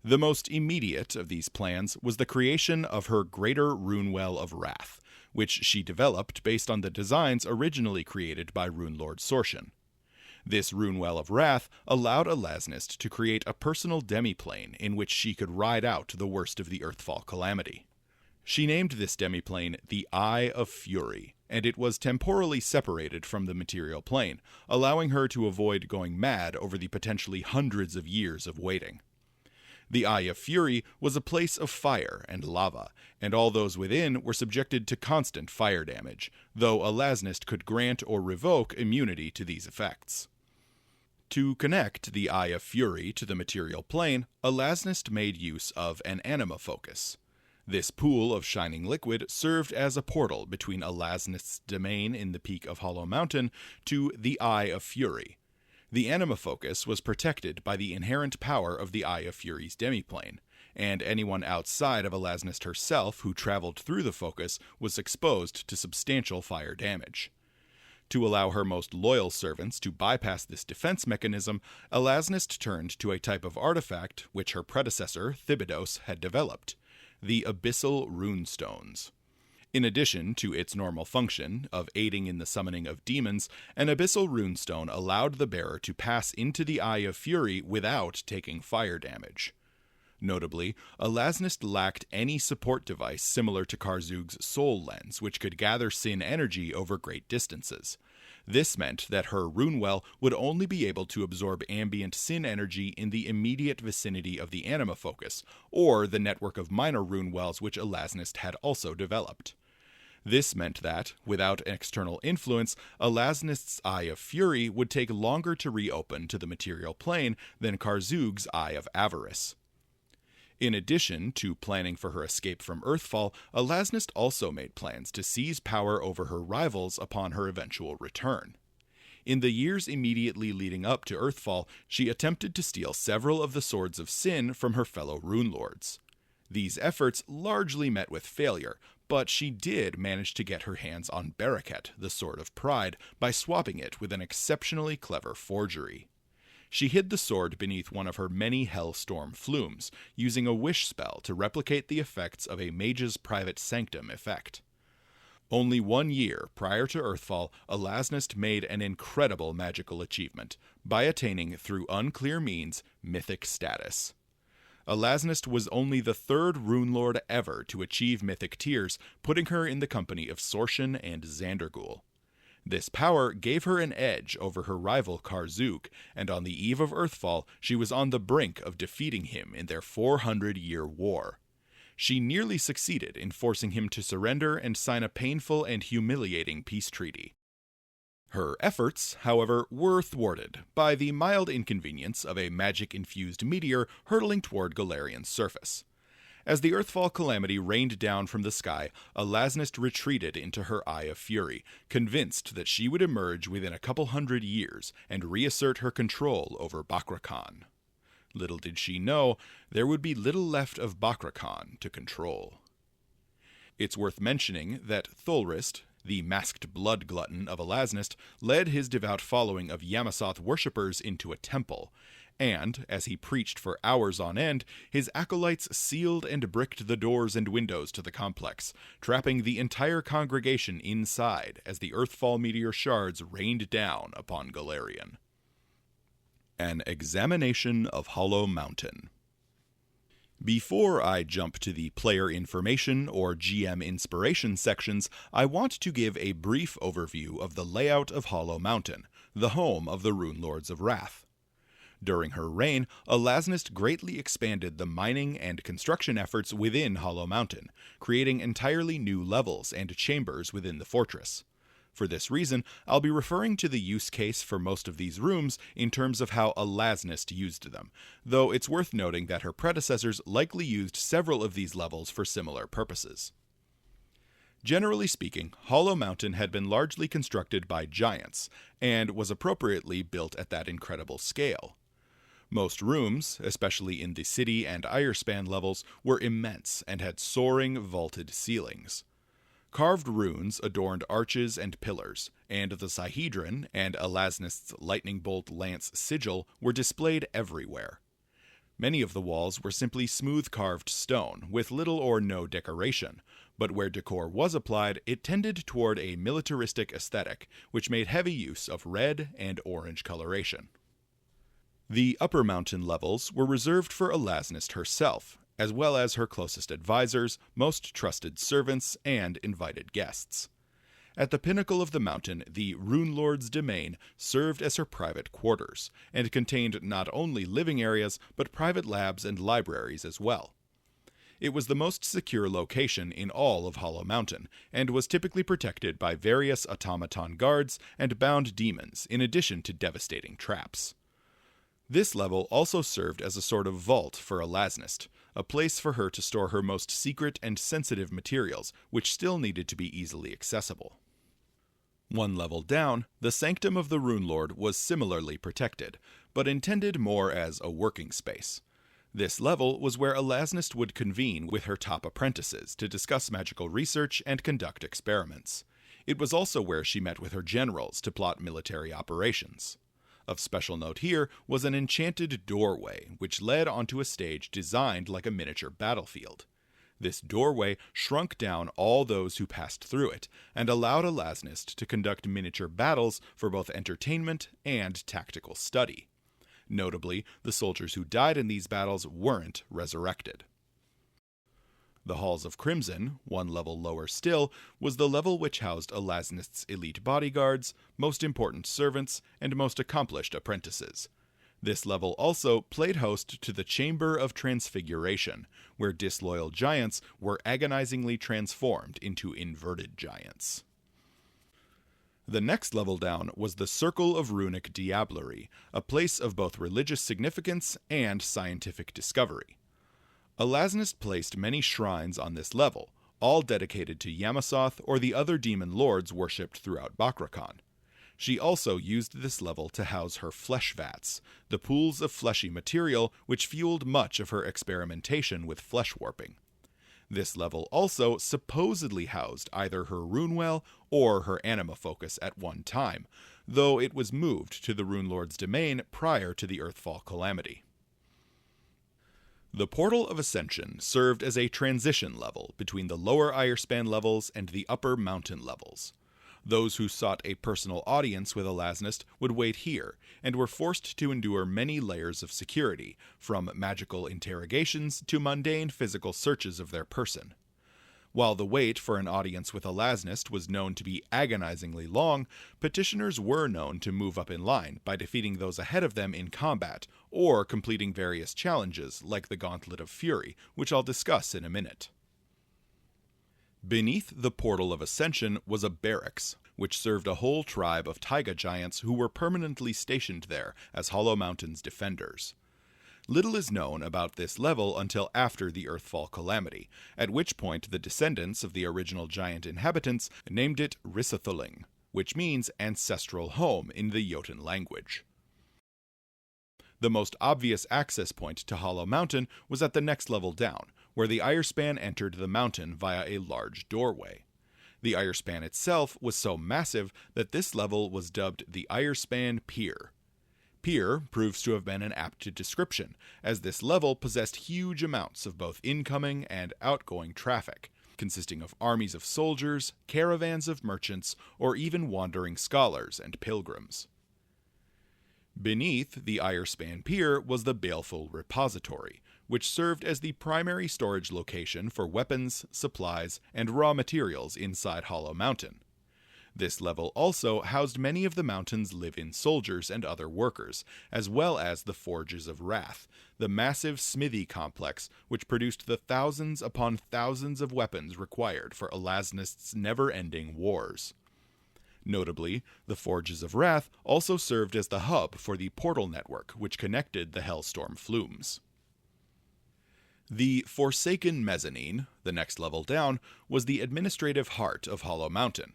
The most immediate of these plans was the creation of her Greater Runewell of Wrath, which she developed based on the designs originally created by Runelord Sorshan. This Runewell of Wrath allowed Alaznist to create a personal demiplane in which she could ride out the worst of the Earthfall calamity. She named this demiplane the Eye of Fury, and it was temporally separated from the material plane, allowing her to avoid going mad over the potentially hundreds of years of waiting. The Eye of Fury was a place of fire and lava, and all those within were subjected to constant fire damage, though Alaznist could grant or revoke immunity to these effects. To connect the Eye of Fury to the material plane, Alaznist made use of an anima focus. This pool of shining liquid served as a portal between Alaznist's domain in the peak of Hollow Mountain to the Eye of Fury. The anima focus was protected by the inherent power of the Eye of Fury's demiplane, and anyone outside of Alaznist herself who traveled through the focus was exposed to substantial fire damage. To allow her most loyal servants to bypass this defense mechanism, Alaznist turned to a type of artifact which her predecessor, Thibidos, had developed, the Abyssal Runestones. In addition to its normal function of aiding in the summoning of demons, an Abyssal Runestone allowed the bearer to pass into the Eye of Fury without taking fire damage. Notably, Alaznist lacked any support device similar to Karzoug's Soul Lens, which could gather Sin energy over great distances. This meant that her Runewell would only be able to absorb ambient Sin energy in the immediate vicinity of the anima focus, or the network of minor Runewells which Alaznist had also developed. This meant that, without external influence, Alaznist's Eye of Fury would take longer to reopen to the material plane than Karzoug's Eye of Avarice. In addition to planning for her escape from Earthfall, Alaznist also made plans to seize power over her rivals upon her eventual return. In the years immediately leading up to Earthfall, she attempted to steal several of the Swords of Sin from her fellow Runelords. These efforts largely met with failure, but she did manage to get her hands on Bakrakhan, the Sword of Pride, by swapping it with an exceptionally clever forgery. She hid the sword beneath one of her many Hellstorm flumes, using a wish spell to replicate the effects of a mage's private sanctum effect. Only 1 year prior to Earthfall, Alaznist made an incredible magical achievement by attaining, through unclear means, mythic status. Alaznist was only the 3rd Runelord ever to achieve mythic tiers, putting her in the company of Sorshan and Xandergul. This power gave her an edge over her rival Karzoug, and on the eve of Earthfall, she was on the brink of defeating him in their 400-year war. She nearly succeeded in forcing him to surrender and sign a painful and humiliating peace treaty. Her efforts, however, were thwarted by the mild inconvenience of a magic-infused meteor hurtling toward Golarian's surface. As the Earthfall calamity rained down from the sky, Alaznist retreated into her Eye of Fury, convinced that she would emerge within a couple hundred years and reassert her control over Bakrakhan. Little did she know, there would be little left of Bakrakhan to control. It's worth mentioning that Tholrist, the masked blood glutton of Alaznist, led his devout following of Yamasoth worshippers into a temple, and, as he preached for hours on end, his acolytes sealed and bricked the doors and windows to the complex, trapping the entire congregation inside as the Earthfall meteor shards rained down upon Golarion. An examination of Hollow Mountain. Before I jump to the player information or GM inspiration sections, I want to give a brief overview of the layout of Hollow Mountain, the home of the Runelords of Wrath. During her reign, Alaznist greatly expanded the mining and construction efforts within Hollow Mountain, creating entirely new levels and chambers within the fortress. For this reason, I'll be referring to the use case for most of these rooms in terms of how Alaznist used them, though it's worth noting that her predecessors likely used several of these levels for similar purposes. Generally speaking, Hollow Mountain had been largely constructed by giants, and was appropriately built at that incredible scale. Most rooms, especially in the City and Irespan levels, were immense and had soaring, vaulted ceilings. Carved runes adorned arches and pillars, and the Sihedron and Alaznist's lightning bolt lance sigil were displayed everywhere. Many of the walls were simply smooth carved stone, with little or no decoration, but where decor was applied, it tended toward a militaristic aesthetic, which made heavy use of red and orange coloration. The upper mountain levels were reserved for Alaznist herself, as well as her closest advisors, most trusted servants, and invited guests. At the pinnacle of the mountain, the Runelord's domain served as her private quarters, and contained not only living areas, but private labs and libraries as well. It was the most secure location in all of Hollow Mountain, and was typically protected by various automaton guards and bound demons, in addition to devastating traps. This level also served as a sort of vault for Alaznist, a place for her to store her most secret and sensitive materials, which still needed to be easily accessible. One level down, the Sanctum of the Runelord was similarly protected, but intended more as a working space. This level was where Alaznist would convene with her top apprentices to discuss magical research and conduct experiments. It was also where she met with her generals to plot military operations. Of special note here was an enchanted doorway, which led onto a stage designed like a miniature battlefield. This doorway shrunk down all those who passed through it, and allowed Alaznist to conduct miniature battles for both entertainment and tactical study. Notably, the soldiers who died in these battles weren't resurrected. The Halls of Crimson, one level lower still, was the level which housed Alaznist's elite bodyguards, most important servants, and most accomplished apprentices. This level also played host to the Chamber of Transfiguration, where disloyal giants were agonizingly transformed into inverted giants. The next level down was the Circle of Runic Diablerie, a place of both religious significance and scientific discovery. Alaznist placed many shrines on this level, all dedicated to Yamasoth or the other demon lords worshipped throughout Bakrakhan. She also used this level to house her flesh vats, the pools of fleshy material which fueled much of her experimentation with flesh warping. This level also supposedly housed either her runewell or her anima focus at one time, though it was moved to the Runelord's domain prior to the Earthfall calamity. The Portal of Ascension served as a transition level between the lower Eyerspan levels and the upper mountain levels. Those who sought a personal audience with Alaznist would wait here, and were forced to endure many layers of security, from magical interrogations to mundane physical searches of their person. While the wait for an audience with Alaznist was known to be agonizingly long, petitioners were known to move up in line by defeating those ahead of them in combat, or completing various challenges like the Gauntlet of Fury, which I'll discuss in a minute. Beneath the Portal of Ascension was a barracks, which served a whole tribe of taiga giants who were permanently stationed there as Hollow Mountain's defenders. Little is known about this level until after the Earthfall calamity, at which point the descendants of the original giant inhabitants named it Risathuling, which means ancestral home in the Jotun language. The most obvious access point to Hollow Mountain was at the next level down, where the Eyerspan entered the mountain via a large doorway. The Eyerspan itself was so massive that this level was dubbed the Eyerspan Pier. Pier proves to have been an apt description, as this level possessed huge amounts of both incoming and outgoing traffic, consisting of armies of soldiers, caravans of merchants, or even wandering scholars and pilgrims. Beneath the Eyerspan Pier was the Baleful Repository, which served as the primary storage location for weapons, supplies, and raw materials inside Hollow Mountain. This level also housed many of the mountain's live-in soldiers and other workers, as well as the Forges of Wrath, the massive smithy complex which produced the thousands upon thousands of weapons required for Alaznist's never-ending wars. Notably, the Forges of Wrath also served as the hub for the portal network which connected the Hellstorm flumes. The Forsaken Mezzanine, the next level down, was the administrative heart of Hollow Mountain.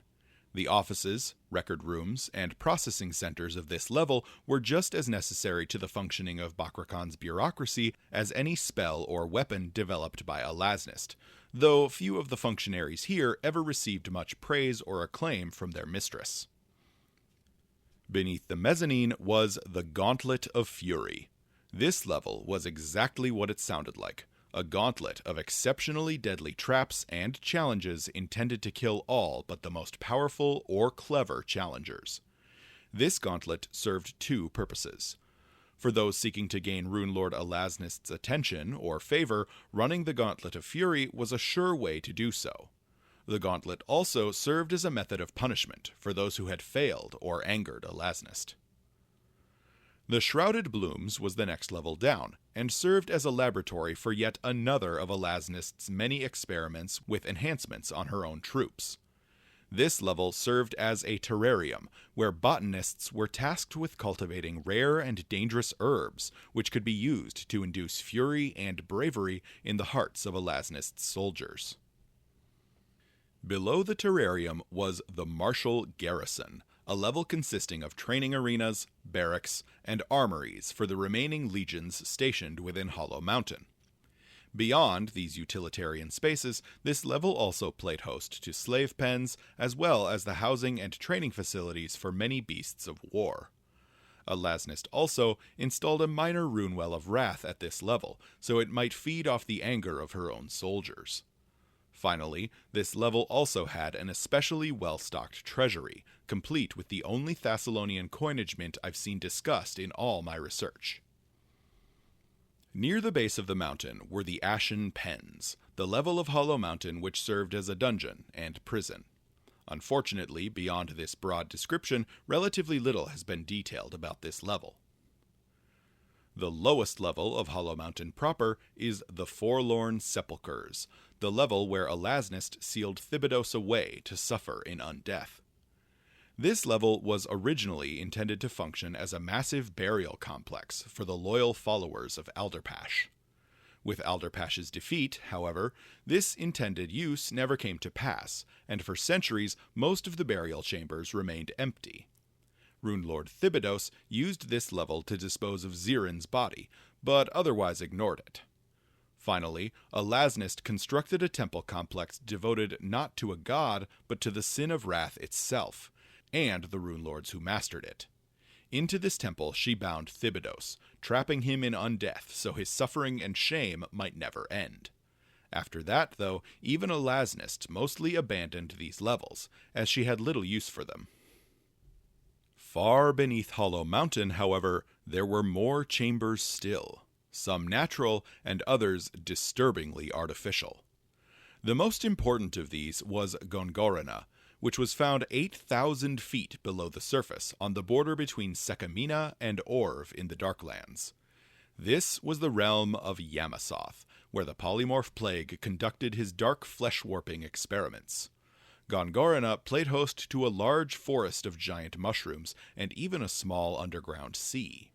The offices, record rooms, and processing centers of this level were just as necessary to the functioning of Bakrakhan's bureaucracy as any spell or weapon developed by Alaznist, though few of the functionaries here ever received much praise or acclaim from their mistress. Beneath the mezzanine was the Gauntlet of Fury. This level was exactly what it sounded like. A gauntlet of exceptionally deadly traps and challenges intended to kill all but the most powerful or clever challengers. This gauntlet served two purposes. For those seeking to gain Runelord Alaznist's attention or favor, running the Gauntlet of Fury was a sure way to do so. The gauntlet also served as a method of punishment for those who had failed or angered Alaznist. The Shrouded Blooms was the next level down, and served as a laboratory for yet another of Alaznist's many experiments with enhancements on her own troops. This level served as a terrarium, where botanists were tasked with cultivating rare and dangerous herbs, which could be used to induce fury and bravery in the hearts of Alaznist's soldiers. Below the terrarium was the Martial Garrison, a level consisting of training arenas, barracks, and armories for the remaining legions stationed within Hollow Mountain. Beyond these utilitarian spaces, this level also played host to slave pens, as well as the housing and training facilities for many beasts of war. Alaznist also installed a minor runewell of wrath at this level, so it might feed off the anger of her own soldiers. Finally, this level also had an especially well-stocked treasury, complete with the only Thassilonian coinage mint I've seen discussed in all my research. Near the base of the mountain were the Ashen Pens, the level of Hollow Mountain which served as a dungeon and prison. Unfortunately, beyond this broad description, relatively little has been detailed about this level. The lowest level of Hollow Mountain proper is the Forlorn Sepulchres, the level where Alaznist sealed Thibodeus away to suffer in undeath. This level was originally intended to function as a massive burial complex for the loyal followers of Alderpash. With Alderpash's defeat, however, this intended use never came to pass, and for centuries most of the burial chambers remained empty. Runelord Thibodos used this level to dispose of Zirin's body, but otherwise ignored it. Finally, Alaznist constructed a temple complex devoted not to a god, but to the Sin of Wrath itself, and the Runelords who mastered it. Into this temple she bound Thibodos, trapping him in undeath so his suffering and shame might never end. After that, though, even Alaznist mostly abandoned these levels, as she had little use for them. Far beneath Hollow Mountain, however, there were more chambers still, some natural and others disturbingly artificial. The most important of these was Gongorana, which was found 8,000 feet below the surface on the border between Sekamina and Orv in the Darklands. This was the realm of Yamasoth, where the polymorph plague conducted his dark flesh-warping experiments. Gongorana played host to a large forest of giant mushrooms and even a small underground sea.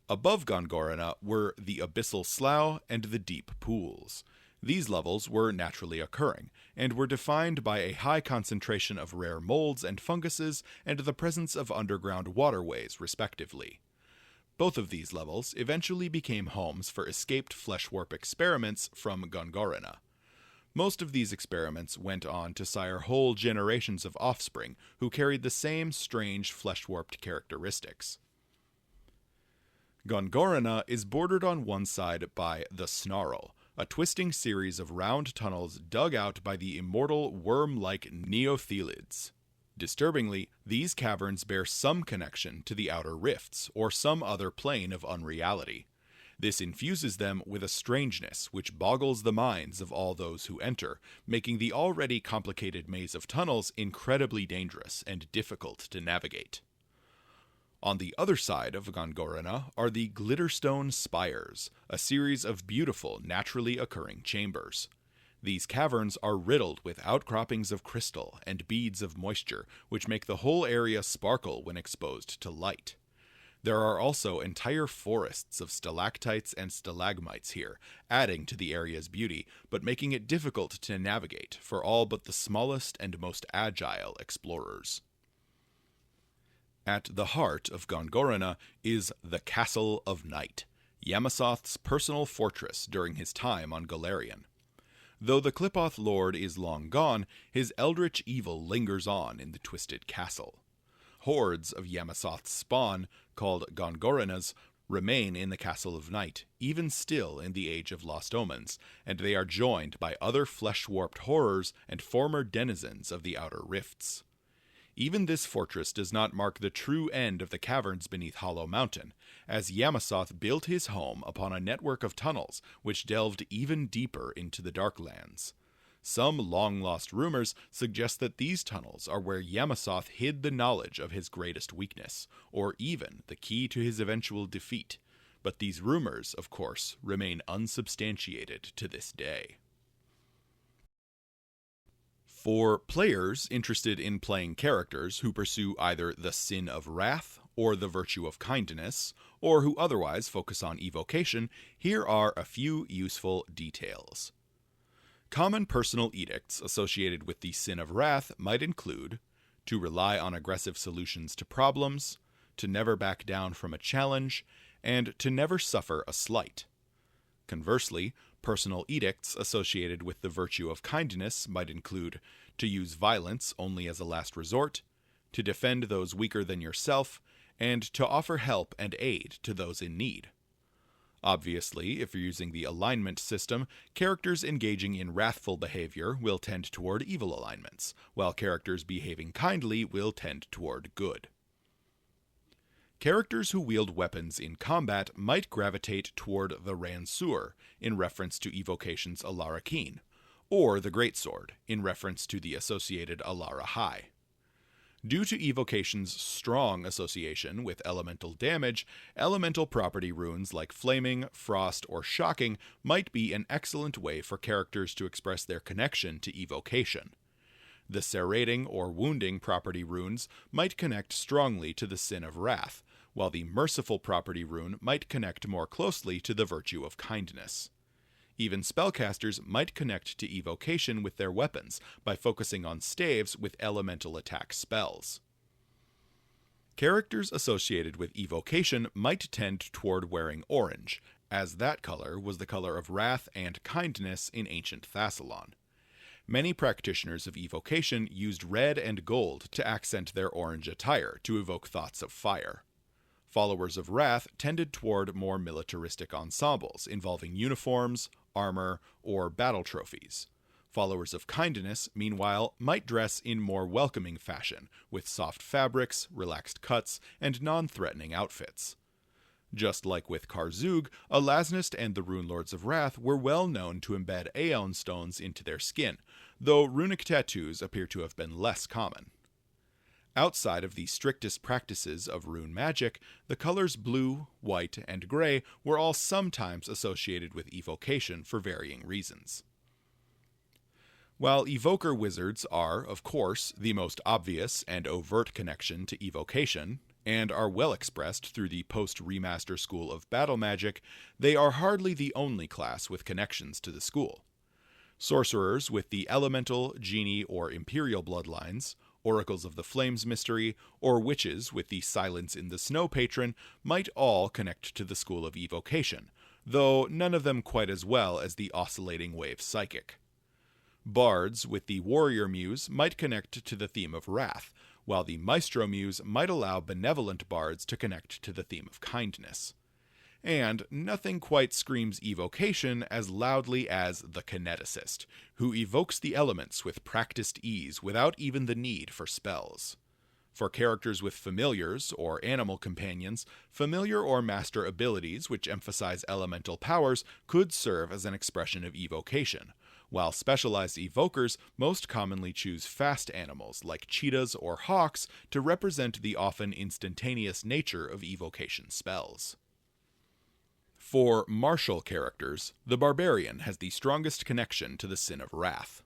Above Gongorana were the Abyssal Slough and the Deep Pools. These levels were naturally occurring, and were defined by a high concentration of rare molds and funguses and the presence of underground waterways, respectively. Both of these levels eventually became homes for escaped fleshwarp experiments from Gongorana. Most of these experiments went on to sire whole generations of offspring who carried the same strange flesh-warped characteristics. Gongorana is bordered on one side by the Snarl, a twisting series of round tunnels dug out by the immortal worm-like Neothelids. Disturbingly, these caverns bear some connection to the outer rifts, or some other plane of unreality. This infuses them with a strangeness which boggles the minds of all those who enter, making the already complicated maze of tunnels incredibly dangerous and difficult to navigate. On the other side of Gongorana are the Glitterstone Spires, a series of beautiful, naturally occurring chambers. These caverns are riddled with outcroppings of crystal and beads of moisture, which make the whole area sparkle when exposed to light. There are also entire forests of stalactites and stalagmites here, adding to the area's beauty, but making it difficult to navigate for all but the smallest and most agile explorers. At the heart of Gongorana is the Castle of Night, Yamasoth's personal fortress during his time on Golarion. Though the Qlippoth Lord is long gone, his eldritch evil lingers on in the twisted castle. Hordes of Yamasoth's spawn, called Gongoranas, remain in the Castle of Night, even still in the Age of Lost Omens, and they are joined by other flesh-warped horrors and former denizens of the Outer Rifts. Even this fortress does not mark the true end of the caverns beneath Hollow Mountain, as Yamasoth built his home upon a network of tunnels which delved even deeper into the Darklands. Some long-lost rumors suggest that these tunnels are where Yamasoth hid the knowledge of his greatest weakness, or even the key to his eventual defeat, but these rumors, of course, remain unsubstantiated to this day. For players interested in playing characters who pursue either the Sin of Wrath or the Virtue of Kindness, or who otherwise focus on evocation, here are a few useful details. Common personal edicts associated with the Sin of Wrath might include to rely on aggressive solutions to problems, to never back down from a challenge, and to never suffer a slight. Conversely, personal edicts associated with the Virtue of Kindness might include to use violence only as a last resort, to defend those weaker than yourself, and to offer help and aid to those in need. Obviously, if you're using the alignment system, characters engaging in wrathful behavior will tend toward evil alignments, while characters behaving kindly will tend toward good. Characters who wield weapons in combat might gravitate toward the Ransur, in reference to evocation's Alara Keen, or the Greatsword, in reference to the associated Alara High. Due to evocation's strong association with elemental damage, elemental property runes like Flaming, Frost, or Shocking might be an excellent way for characters to express their connection to evocation. The Serrating or Wounding property runes might connect strongly to the Sin of Wrath, while the Merciful property rune might connect more closely to the Virtue of Kindness. Even spellcasters might connect to evocation with their weapons by focusing on staves with elemental attack spells. Characters associated with evocation might tend toward wearing orange, as that color was the color of wrath and kindness in ancient Thassilon. Many practitioners of evocation used red and gold to accent their orange attire to evoke thoughts of fire. Followers of wrath tended toward more militaristic ensembles involving uniforms, armor, or battle trophies. Followers of kindness, meanwhile, might dress in more welcoming fashion, with soft fabrics, relaxed cuts, and non-threatening outfits. Just like with Karzoug, Alaznist and the Runelords of Wrath were well known to embed Aeon stones into their skin, though runic tattoos appear to have been less common. Outside of the strictest practices of rune magic, the colors blue, white, and gray were all sometimes associated with evocation for varying reasons. While evoker wizards are, of course, the most obvious and overt connection to evocation, and are well expressed through the post-remaster school of battle magic, they are hardly the only class with connections to the school. Sorcerers with the elemental, genie, or imperial bloodlines, oracles of the flames mystery, or witches with the silence in the snow patron might all connect to the school of evocation, though none of them quite as well as the oscillating wave psychic. Bards with the warrior muse might connect to the theme of wrath, while the maestro muse might allow benevolent bards to connect to the theme of kindness. And nothing quite screams evocation as loudly as the kineticist, who evokes the elements with practiced ease without even the need for spells. For characters with familiars or animal companions, familiar or master abilities which emphasize elemental powers could serve as an expression of evocation, while specialized evokers most commonly choose fast animals like cheetahs or hawks to represent the often instantaneous nature of evocation spells. For martial characters, the barbarian has the strongest connection to the sin of wrath.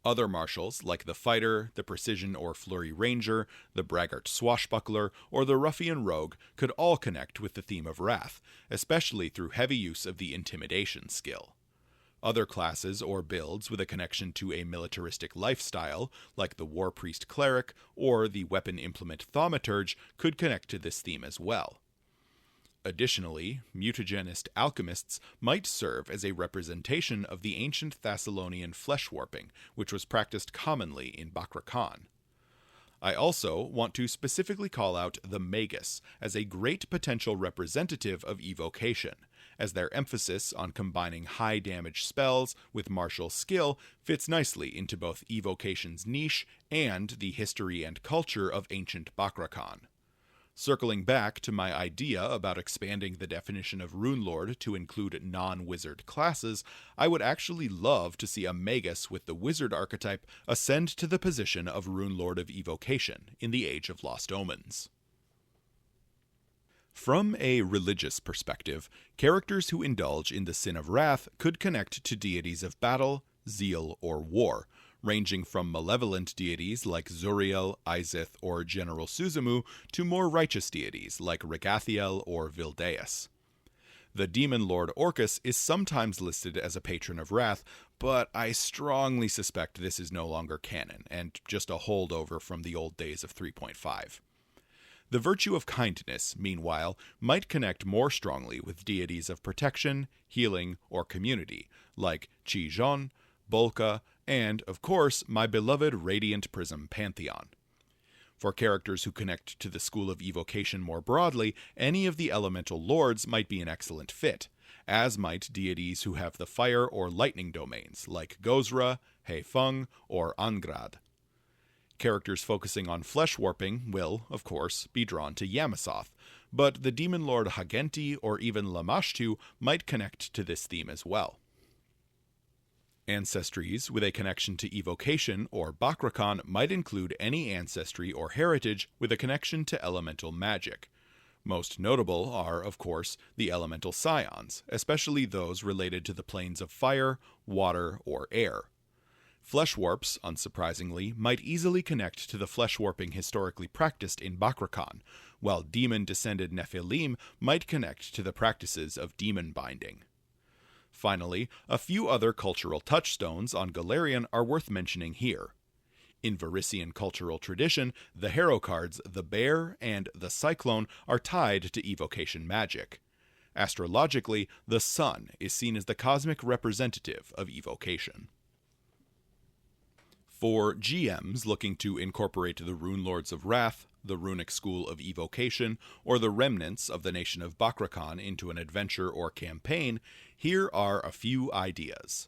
Other martials, like the fighter, the precision or flurry ranger, the braggart swashbuckler, or the ruffian rogue, could all connect with the theme of wrath, especially through heavy use of the intimidation skill. Other classes or builds with a connection to a militaristic lifestyle, like the war priest cleric or the weapon implement thaumaturge, could connect to this theme as well. Additionally, mutagenist alchemists might serve as a representation of the ancient Thassilonian fleshwarping, which was practiced commonly in Bakrakhan. I also want to specifically call out the Magus as a great potential representative of evocation, as their emphasis on combining high damage spells with martial skill fits nicely into both evocation's niche and the history and culture of ancient Bakrakhan. Circling back to my idea about expanding the definition of Runelord to include non-wizard classes, I would actually love to see a Magus with the wizard archetype ascend to the position of Runelord of Evocation in the Age of Lost Omens. From a religious perspective, characters who indulge in the sin of wrath could connect to deities of battle, zeal, or war, ranging from malevolent deities like Zuriel, Izith, or General Suzumu to more righteous deities like Regathiel or Vildeus. The demon lord Orcus is sometimes listed as a patron of wrath, but I strongly suspect this is no longer canon, and just a holdover from the old days of 3.5. The virtue of kindness, meanwhile, might connect more strongly with deities of protection, healing, or community, like Chi-Jon, Bolka, and, of course, my beloved Radiant Prism Pantheon. For characters who connect to the school of evocation more broadly, any of the elemental lords might be an excellent fit, as might deities who have the fire or lightning domains, like Gozra, Heifeng, or Angrad. Characters focusing on flesh warping will, of course, be drawn to Yamasoth, but the demon lord Hagenti or even Lamashtu might connect to this theme as well. Ancestries with a connection to evocation or Bakrakhan might include any ancestry or heritage with a connection to elemental magic. Most notable are, of course, the elemental scions, especially those related to the planes of fire, water, or air. Flesh warps, unsurprisingly, might easily connect to the flesh warping historically practiced in Bakrakhan, while demon-descended Nephilim might connect to the practices of demon binding. Finally, a few other cultural touchstones on Golarion are worth mentioning here. In Varisian cultural tradition, the hero cards, the Bear and the Cyclone, are tied to evocation magic. Astrologically, the sun is seen as the cosmic representative of evocation. For GMs looking to incorporate the Runelords of Wrath, the runic school of evocation, or the remnants of the nation of Bakrakhan into an adventure or campaign, here are a few ideas.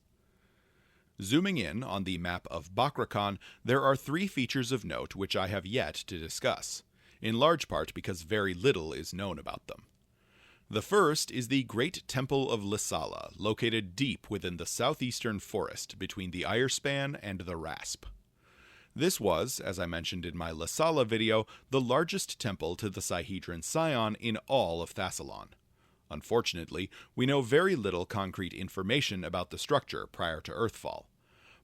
Zooming in on the map of Bakrakhan, there are 3 features of note which I have yet to discuss, in large part because very little is known about them. The first is the Great Temple of Lissala, located deep within the southeastern forest between the Irespan and the Rasp. This was, as I mentioned in my Lissala video, the largest temple to the Sihedron Scion in all of Thassilon. Unfortunately, we know very little concrete information about the structure prior to Earthfall.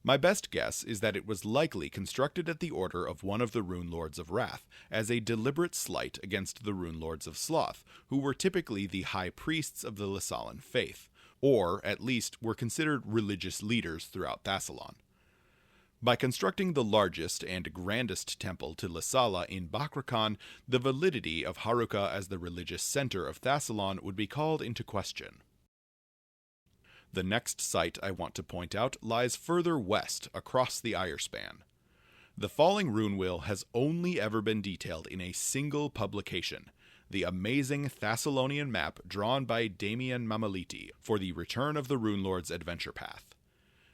My best guess is that it was likely constructed at the order of one of the Runelords of Wrath, as a deliberate slight against the Runelords of Sloth, who were typically the high priests of the Lissalan faith, or at least were considered religious leaders throughout Thassilon. By constructing the largest and grandest temple to Lissala in Bakrakhan, the validity of Haruka as the religious center of Thassilon would be called into question. The next site I want to point out lies further west across the Irespan. The Falling Rune Wheel has only ever been detailed in a single publication, the amazing Thassilonian map drawn by Damian Mamaliti for the Return of the Runelords adventure path.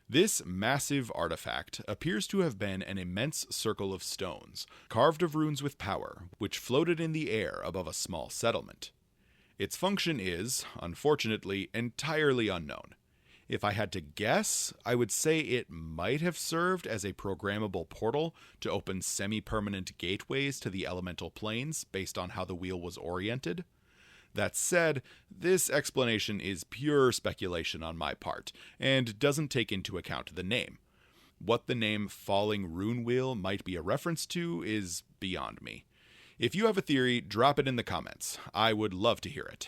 This massive artifact appears to have been an immense circle of stones, carved of runes with power, which floated in the air above a small settlement. Its function is, unfortunately, entirely unknown. If I had to guess, I would say it might have served as a programmable portal to open semi-permanent gateways to the elemental planes based on how the wheel was oriented. That said, this explanation is pure speculation on my part, and doesn't take into account the name. What the name Falling Rune Wheel might be a reference to is beyond me. If you have a theory, drop it in the comments. I would love to hear it.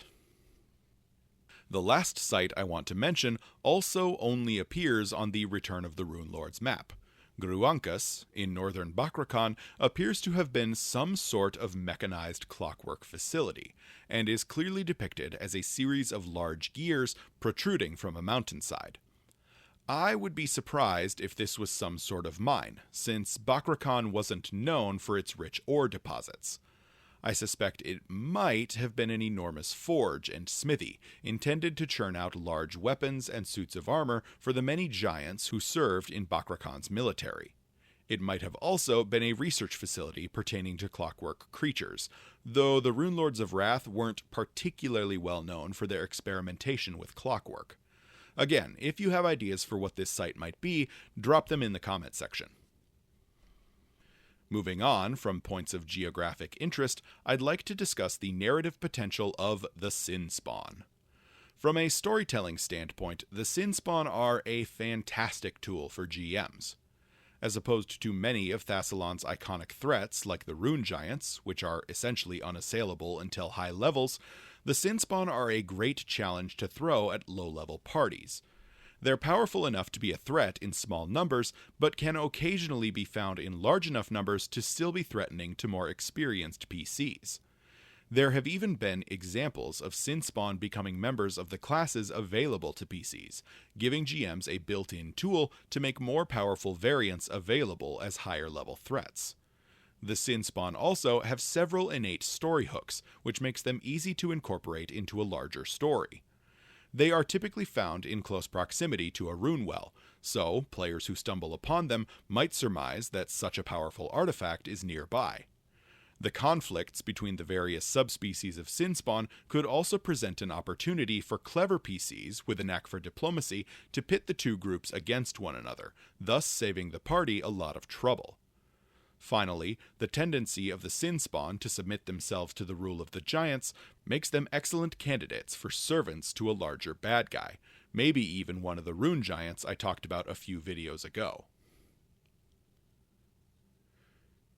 The last site I want to mention also only appears on the Return of the Runelords map. Gruankus, in northern Bakrakhan, appears to have been some sort of mechanized clockwork facility, and is clearly depicted as a series of large gears protruding from a mountainside. I would be surprised if this was some sort of mine, since Bakrakhan wasn't known for its rich ore deposits. I suspect it might have been an enormous forge and smithy, intended to churn out large weapons and suits of armor for the many giants who served in Bakrakhan's military. It might have also been a research facility pertaining to clockwork creatures, though the Runelords of Wrath weren't particularly well known for their experimentation with clockwork. Again, if you have ideas for what this site might be, drop them in the comment section. Moving on from points of geographic interest, I'd like to discuss the narrative potential of the Sinspawn. From a storytelling standpoint, the Sinspawn are a fantastic tool for GMs. As opposed to many of Thassilon's iconic threats like the Rune Giants, which are essentially unassailable until high levels, the Sinspawn are a great challenge to throw at low-level parties. They're powerful enough to be a threat in small numbers, but can occasionally be found in large enough numbers to still be threatening to more experienced PCs. There have even been examples of Sinspawn becoming members of the classes available to PCs, giving GMs a built-in tool to make more powerful variants available as higher-level threats. The Sinspawn also have several innate story hooks, which makes them easy to incorporate into a larger story. They are typically found in close proximity to a rune well, so players who stumble upon them might surmise that such a powerful artifact is nearby. The conflicts between the various subspecies of Sinspawn could also present an opportunity for clever PCs with a knack for diplomacy to pit the two groups against one another, thus saving the party a lot of trouble. Finally, the tendency of the Sinspawn to submit themselves to the rule of the giants makes them excellent candidates for servants to a larger bad guy, maybe even one of the Rune Giants I talked about a few videos ago.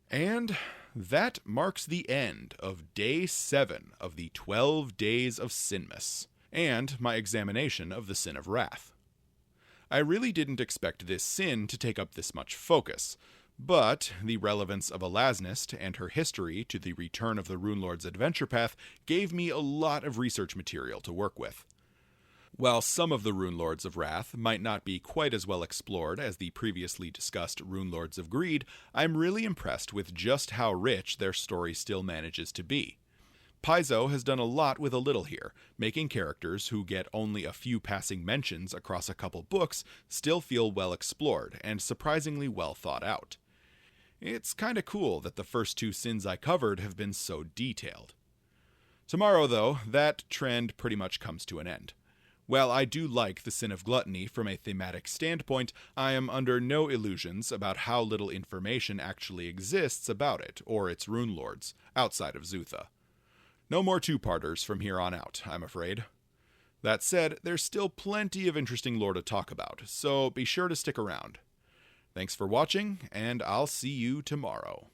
And that marks the end of Day 7 of the 12 Days of Sinmas, and my examination of the Sin of Wrath. I really didn't expect this sin to take up this much focus, But the relevance of Alaznist and her history to the return of the Runelord's adventure path gave me a lot of research material to work with. While some of the Runelords of Wrath might not be quite as well explored as the previously discussed Runelords of Greed, I'm really impressed with just how rich their story still manages to be. Paizo has done a lot with a little here, making characters who get only a few passing mentions across a couple books still feel well explored and surprisingly well thought out. It's kinda cool that the first 2 sins I covered have been so detailed. Tomorrow, though, that trend pretty much comes to an end. While I do like the Sin of Gluttony from a thematic standpoint, I am under no illusions about how little information actually exists about it, or its runelords, outside of Zutha. No more 2-parters from here on out, I'm afraid. That said, there's still plenty of interesting lore to talk about, so be sure to stick around. Thanks for watching, and I'll see you tomorrow.